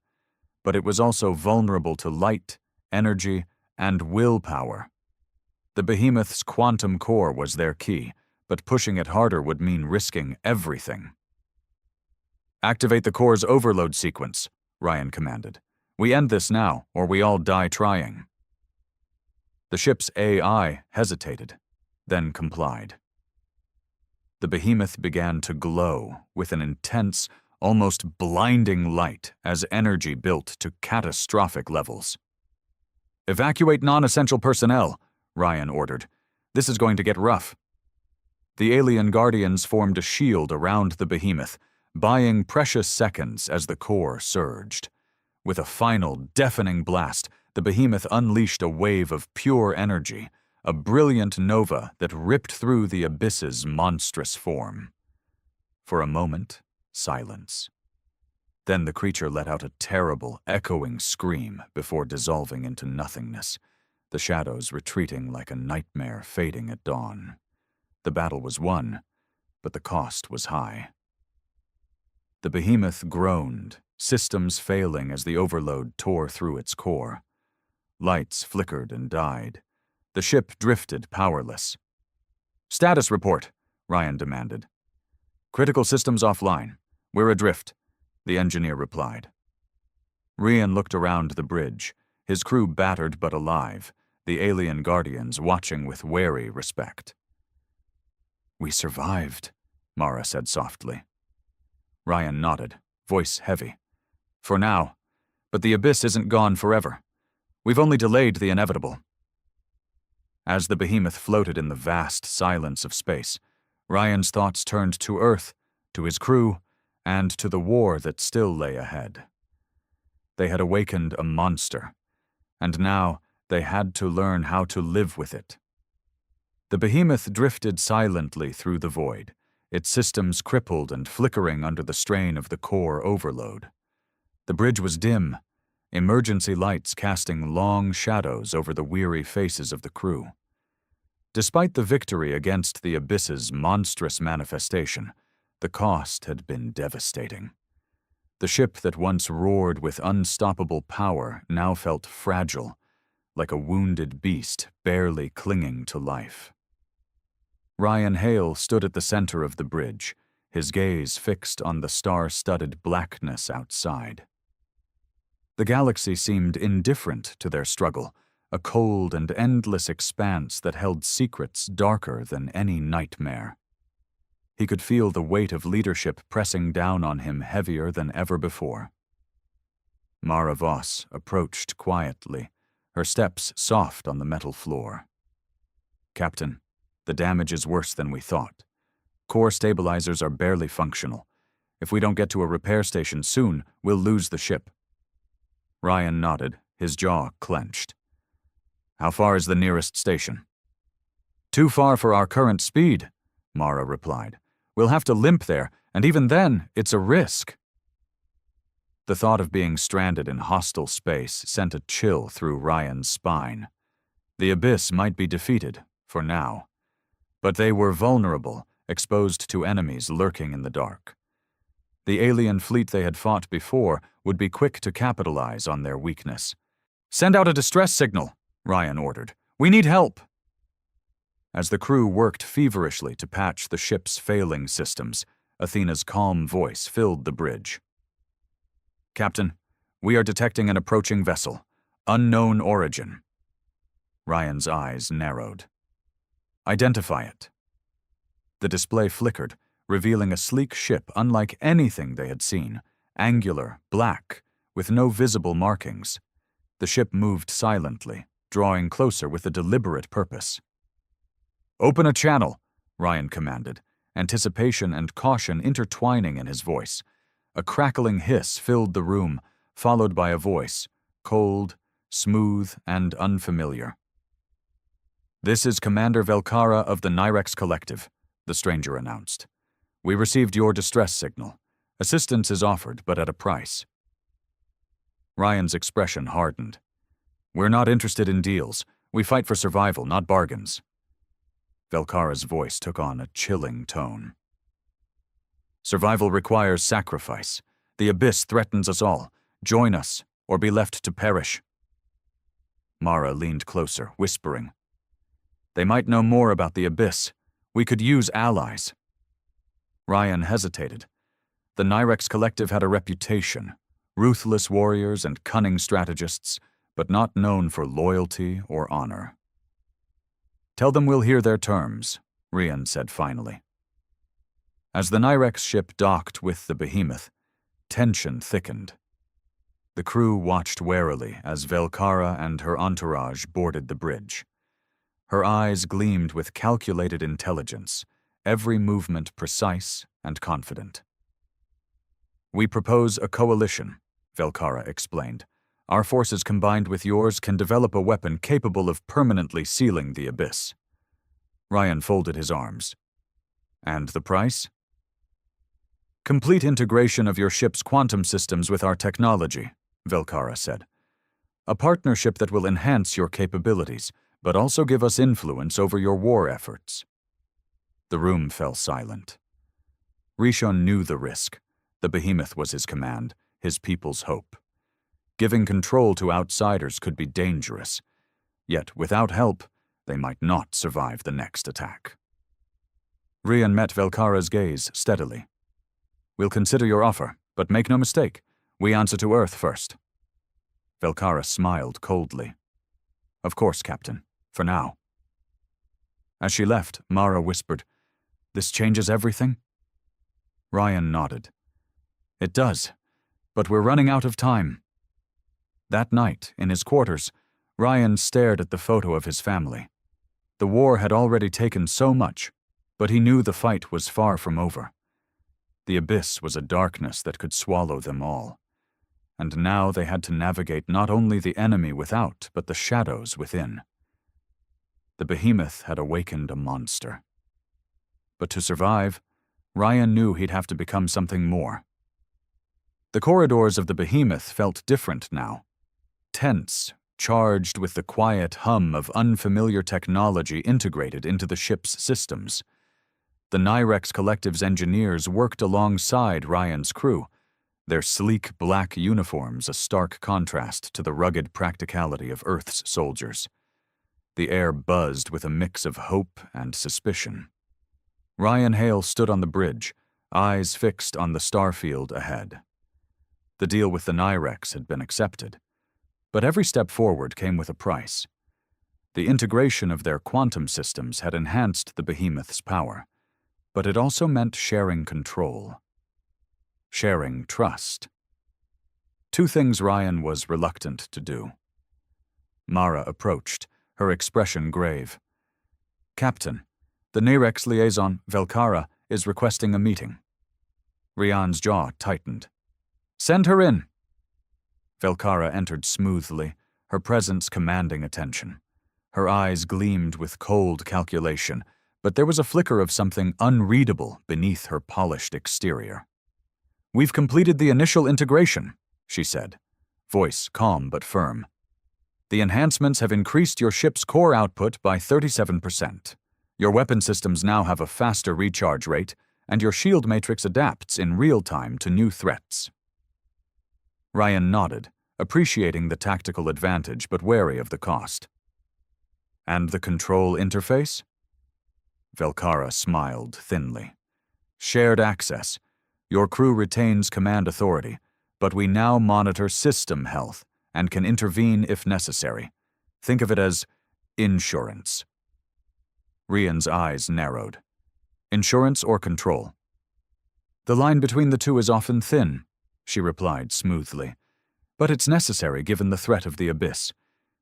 but it was also vulnerable to light, energy, and willpower. The behemoth's quantum core was their key, but pushing it harder would mean risking everything. "Activate the core's overload sequence," Ryan commanded. "We end this now, or we all die trying." The ship's AI hesitated, then complied. The behemoth began to glow with an intense, almost blinding light as energy built to catastrophic levels. "Evacuate non-essential personnel," Ryan ordered. "This is going to get rough." The alien guardians formed a shield around the behemoth, buying precious seconds as the core surged. With a final, deafening blast, the behemoth unleashed a wave of pure energy, a brilliant nova that ripped through the abyss's monstrous form. For a moment, silence. Then the creature let out a terrible, echoing scream before dissolving into nothingness, the shadows retreating like a nightmare fading at dawn. The battle was won, but the cost was high. The behemoth groaned, systems failing as the overload tore through its core. Lights flickered and died, The ship drifted powerless. "Status report," Ryan demanded. "Critical systems offline. We're adrift," the engineer replied. Ryan looked around the bridge, his crew battered but alive, the alien guardians watching with wary respect. "We survived," Mara said softly. Ryan nodded, voice heavy. "For now. But the abyss isn't gone forever. We've only delayed the inevitable." As the behemoth floated in the vast silence of space, Ryan's thoughts turned to Earth, to his crew, and to the war that still lay ahead. They had awakened a monster, and now they had to learn how to live with it. The behemoth drifted silently through the void, its systems crippled and flickering under the strain of the core overload. The bridge was dim, emergency lights casting long shadows over the weary faces of the crew. Despite the victory against the abyss's monstrous manifestation, the cost had been devastating. The ship that once roared with unstoppable power now felt fragile, like a wounded beast barely clinging to life. Ryan Hale stood at the center of the bridge, his gaze fixed on the star-studded blackness outside. The galaxy seemed indifferent to their struggle, a cold and endless expanse that held secrets darker than any nightmare. He could feel the weight of leadership pressing down on him heavier than ever before. Mara Voss approached quietly, her steps soft on the metal floor. "Captain, the damage is worse than we thought. Core stabilizers are barely functional. If we don't get to a repair station soon, we'll lose the ship." Ryan nodded, his jaw clenched. "How far is the nearest station?" "Too far for our current speed," Mara replied. "We'll have to limp there, and even then, it's a risk." The thought of being stranded in hostile space sent a chill through Ryan's spine. The abyss might be defeated, for now. But they were vulnerable, exposed to enemies lurking in the dark. The alien fleet they had fought before would be quick to capitalize on their weakness. "Send out a distress signal," Ryan ordered. "We need help." As the crew worked feverishly to patch the ship's failing systems, Athena's calm voice filled the bridge. "Captain, we are detecting an approaching vessel. Unknown origin." Ryan's eyes narrowed. "Identify it." The display flickered, revealing a sleek ship unlike anything they had seen, angular, black, with no visible markings. The ship moved silently, drawing closer with a deliberate purpose. "Open a channel," Ryan commanded, anticipation and caution intertwining in his voice. A crackling hiss filled the room, followed by a voice, cold, smooth, and unfamiliar. "This is Commander Velkara of the Nyrex Collective," the stranger announced. "We received your distress signal. Assistance is offered, but at a price." Ryan's expression hardened. "We're not interested in deals. We fight for survival, not bargains." Velkara's voice took on a chilling tone. "Survival requires sacrifice. The abyss threatens us all. Join us, or be left to perish." Mara leaned closer, whispering. "They might know more about the abyss. We could use allies." Ryan hesitated. The Nyrex Collective had a reputation, ruthless warriors and cunning strategists, but not known for loyalty or honor. "Tell them we'll hear their terms," Ryan said finally. As the Nyrex ship docked with the behemoth, tension thickened. The crew watched warily as Velkara and her entourage boarded the bridge. Her eyes gleamed with calculated intelligence, every movement precise and confident. "We propose a coalition," Velkara explained. "Our forces combined with yours can develop a weapon capable of permanently sealing the abyss." Ryan folded his arms. "And the price?" "Complete integration of your ship's quantum systems with our technology," Velkara said. "A partnership that will enhance your capabilities, but also give us influence over your war efforts." The room fell silent. Rishon knew the risk. The behemoth was his command, his people's hope. Giving control to outsiders could be dangerous. Yet, without help, they might not survive the next attack. Rian met Velkara's gaze steadily. "We'll consider your offer, but make no mistake, we answer to Earth first." Velkara smiled coldly. "Of course, Captain, for now." As she left, Mara whispered, "This changes everything?" Ryan nodded. "It does, but we're running out of time." That night, in his quarters, Ryan stared at the photo of his family. The war had already taken so much, but he knew the fight was far from over. The abyss was a darkness that could swallow them all. And now they had to navigate not only the enemy without, but the shadows within. The behemoth had awakened a monster. But to survive, Ryan knew he'd have to become something more. The corridors of the behemoth felt different now. Tense, charged with the quiet hum of unfamiliar technology integrated into the ship's systems. The Nyrex Collective's engineers worked alongside Ryan's crew, their sleek black uniforms a stark contrast to the rugged practicality of Earth's soldiers. The air buzzed with a mix of hope and suspicion. Ryan Hale stood on the bridge, eyes fixed on the starfield ahead. The deal with the Nyrex had been accepted, but every step forward came with a price. The integration of their quantum systems had enhanced the behemoth's power, but it also meant sharing control. Sharing trust. Two things Ryan was reluctant to do. Mara approached, her expression grave. "Captain, the Nyrex liaison, Velkara, is requesting a meeting." Ryan's jaw tightened. "Send her in." Velkara entered smoothly, her presence commanding attention. Her eyes gleamed with cold calculation, but there was a flicker of something unreadable beneath her polished exterior. "We've completed the initial integration," she said, voice calm but firm. "The enhancements have increased your ship's core output by 37%. Your weapon systems now have a faster recharge rate, and your shield matrix adapts in real time to new threats." Ryan nodded, appreciating the tactical advantage but wary of the cost. "And the control interface?" Velkara smiled thinly. "Shared access. Your crew retains command authority, but we now monitor system health and can intervene if necessary. Think of it as insurance." Rian's eyes narrowed. "Insurance or control?" "The line between the two is often thin," she replied smoothly. "But it's necessary given the threat of the abyss.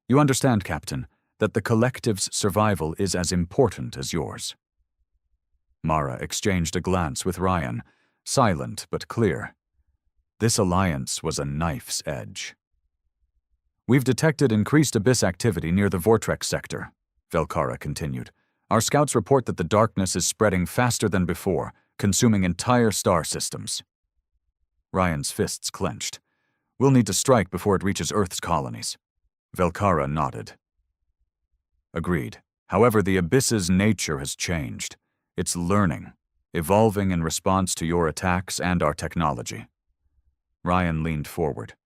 You understand, Captain, that the collective's survival is as important as yours." Mara exchanged a glance with Ryan, silent but clear. This alliance was a knife's edge. "We've detected increased abyss activity near the Vortex sector," Velkara continued. "Our scouts report that the darkness is spreading faster than before, consuming entire star systems." Ryan's fists clenched. "We'll need to strike before it reaches Earth's colonies." Velkara nodded. "Agreed. However, the abyss's nature has changed. It's learning, evolving in response to your attacks and our technology." Ryan leaned forward.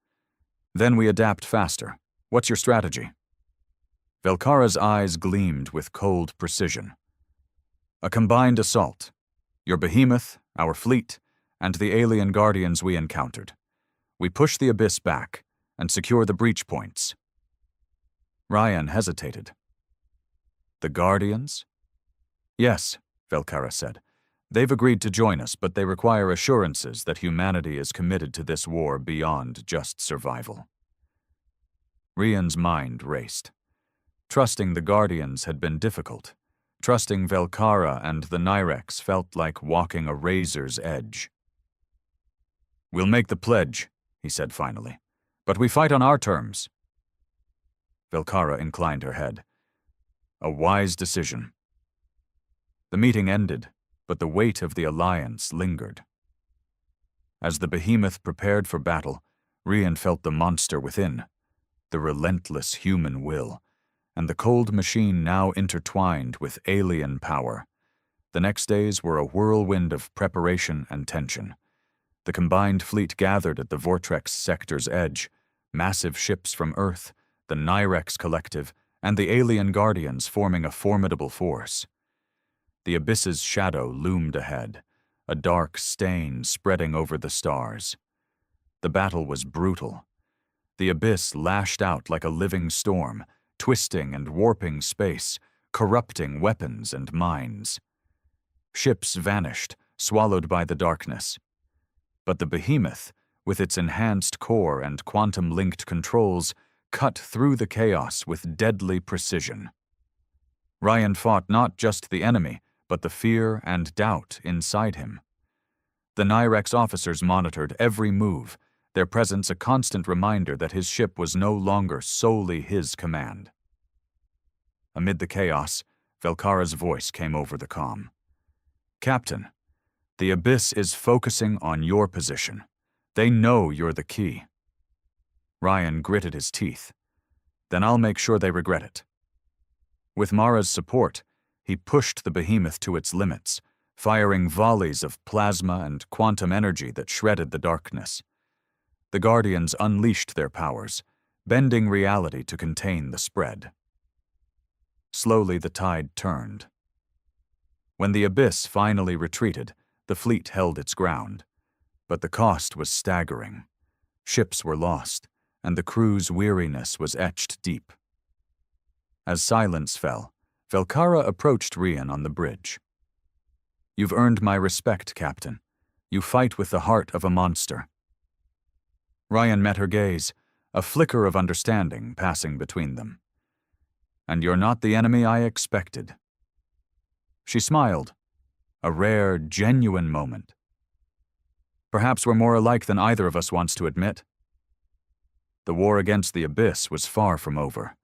"Then we adapt faster. What's your strategy?" Velkara's eyes gleamed with cold precision. "A combined assault. Your behemoth, our fleet, and the alien guardians we encountered. We push the abyss back and secure the breach points." Ryan hesitated. "The guardians?" "Yes," Velkara said. "They've agreed to join us, but they require assurances that humanity is committed to this war beyond just survival." Rian's mind raced. Trusting the Guardians had been difficult. Trusting Velkara and the Nyrex felt like walking a razor's edge. "We'll make the pledge," he said finally. "But we fight on our terms." Velkara inclined her head. "A wise decision." The meeting ended, but the weight of the alliance lingered. As the behemoth prepared for battle, Rian felt the monster within, the relentless human will, and the cold machine now intertwined with alien power. The next days were a whirlwind of preparation and tension. The combined fleet gathered at the Vortex sector's edge, massive ships from Earth, the Nyrex Collective, and the alien guardians forming a formidable force. The abyss's shadow loomed ahead, a dark stain spreading over the stars. The battle was brutal. The abyss lashed out like a living storm, twisting and warping space, corrupting weapons and minds. Ships vanished, swallowed by the darkness. But the behemoth, with its enhanced core and quantum-linked controls, cut through the chaos with deadly precision. Ryan fought not just the enemy, but the fear and doubt inside him. The Nyrex officers monitored every move, their presence a constant reminder that his ship was no longer solely his command. Amid the chaos, Velkara's voice came over the comm. "Captain, the Abyss is focusing on your position. They know you're the key." Ryan gritted his teeth. "Then I'll make sure they regret it." With Mara's support, he pushed the behemoth to its limits, firing volleys of plasma and quantum energy that shredded the darkness. The Guardians unleashed their powers, bending reality to contain the spread. Slowly the tide turned. When the Abyss finally retreated, the fleet held its ground. But the cost was staggering. Ships were lost, and the crew's weariness was etched deep. As silence fell, Velkara approached Rian on the bridge. "You've earned my respect, Captain. You fight with the heart of a monster." Ryan met her gaze, a flicker of understanding passing between them. "And you're not the enemy I expected." She smiled, a rare, genuine moment. "Perhaps we're more alike than either of us wants to admit." The war against the Abyss was far from over.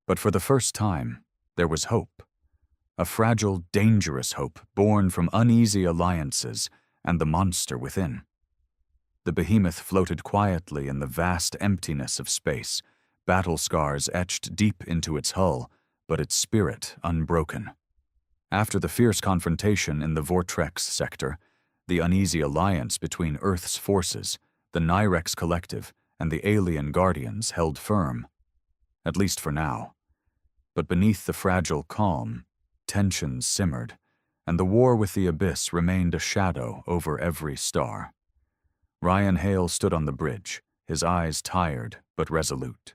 But for the first time, there was hope. A fragile, dangerous hope born from uneasy alliances and the monster within. The behemoth floated quietly in the vast emptiness of space, battle scars etched deep into its hull, but its spirit unbroken. After the fierce confrontation in the Vortrex sector, the uneasy alliance between Earth's forces, the Nyrex Collective, and the alien Guardians held firm, at least for now. But beneath the fragile calm, tensions simmered, and the war with the Abyss remained a shadow over every star. Ryan Hale stood on the bridge, his eyes tired but resolute.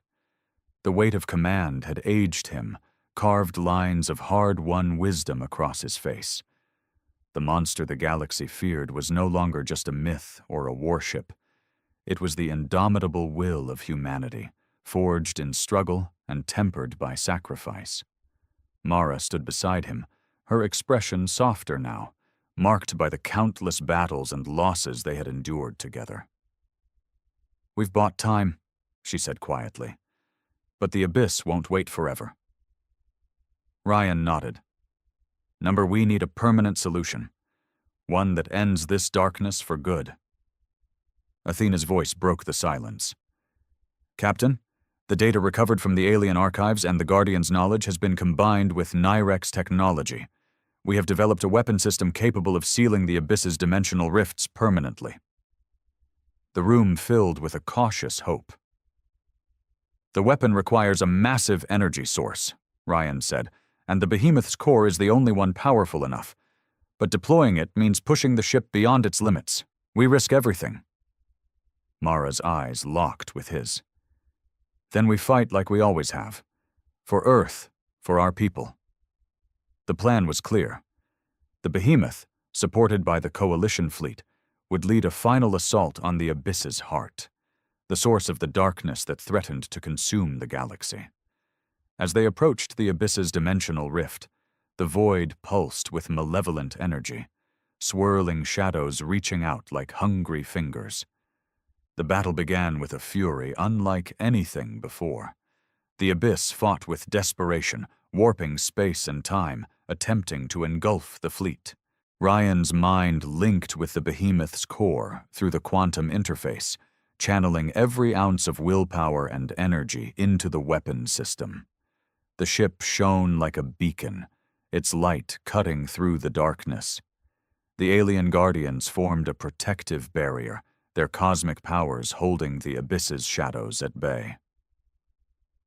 The weight of command had aged him, carved lines of hard-won wisdom across his face. The monster the galaxy feared was no longer just a myth or a warship. It was the indomitable will of humanity, forged in struggle and tempered by sacrifice. Mara stood beside him, her expression softer now, marked by the countless battles and losses they had endured together. "We've bought time," she said quietly. "But the Abyss won't wait forever." Ryan nodded. "Number, we need a permanent solution. One that ends this darkness for good." Athena's voice broke the silence. "Captain, the data recovered from the alien archives and the Guardian's knowledge has been combined with Nyrex technology. We have developed a weapon system capable of sealing the Abyss's dimensional rifts permanently." The room filled with a cautious hope. "The weapon requires a massive energy source," Ryan said, "and the behemoth's core is the only one powerful enough. But deploying it means pushing the ship beyond its limits. We risk everything." Mara's eyes locked with his. "Then we fight like we always have. For Earth, for our people." The plan was clear. The behemoth, supported by the coalition fleet, would lead a final assault on the Abyss's heart, the source of the darkness that threatened to consume the galaxy. As they approached the Abyss's dimensional rift, the void pulsed with malevolent energy, swirling shadows reaching out like hungry fingers. The battle began with a fury unlike anything before. The Abyss fought with desperation, warping space and time, attempting to engulf the fleet. Ryan's mind linked with the behemoth's core through the quantum interface, channeling every ounce of willpower and energy into the weapon system. The ship shone like a beacon, its light cutting through the darkness. The alien Guardians formed a protective barrier, their cosmic powers holding the Abyss's shadows at bay.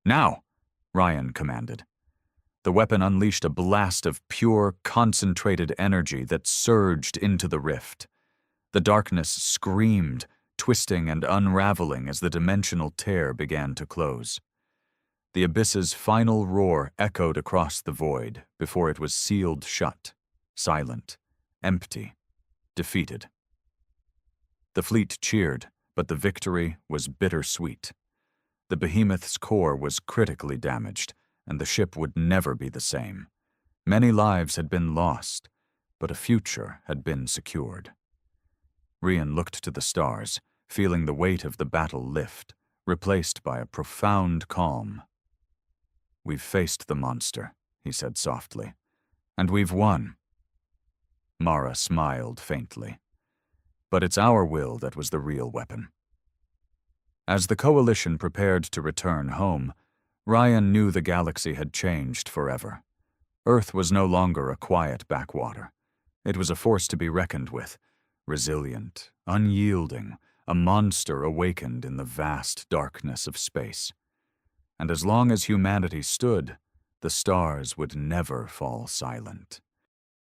"Now!" Ryan commanded. The weapon unleashed a blast of pure, concentrated energy that surged into the rift. The darkness screamed, twisting and unraveling as the dimensional tear began to close. The abyss's final roar echoed across the void before it was sealed shut, silent, empty, defeated. The fleet cheered, but the victory was bittersweet. The behemoth's core was critically damaged, and the ship would never be the same. Many lives had been lost, but a future had been secured. Rian looked to the stars, feeling the weight of the battle lift, replaced by a profound calm. "We've faced the monster," he said softly, "and we've won." Mara smiled faintly. But it's our will that was the real weapon. As the Coalition prepared to return home, Ryan knew the galaxy had changed forever. Earth was no longer a quiet backwater. It was a force to be reckoned with, resilient, unyielding, a monster awakened in the vast darkness of space. And as long as humanity stood, the stars would never fall silent.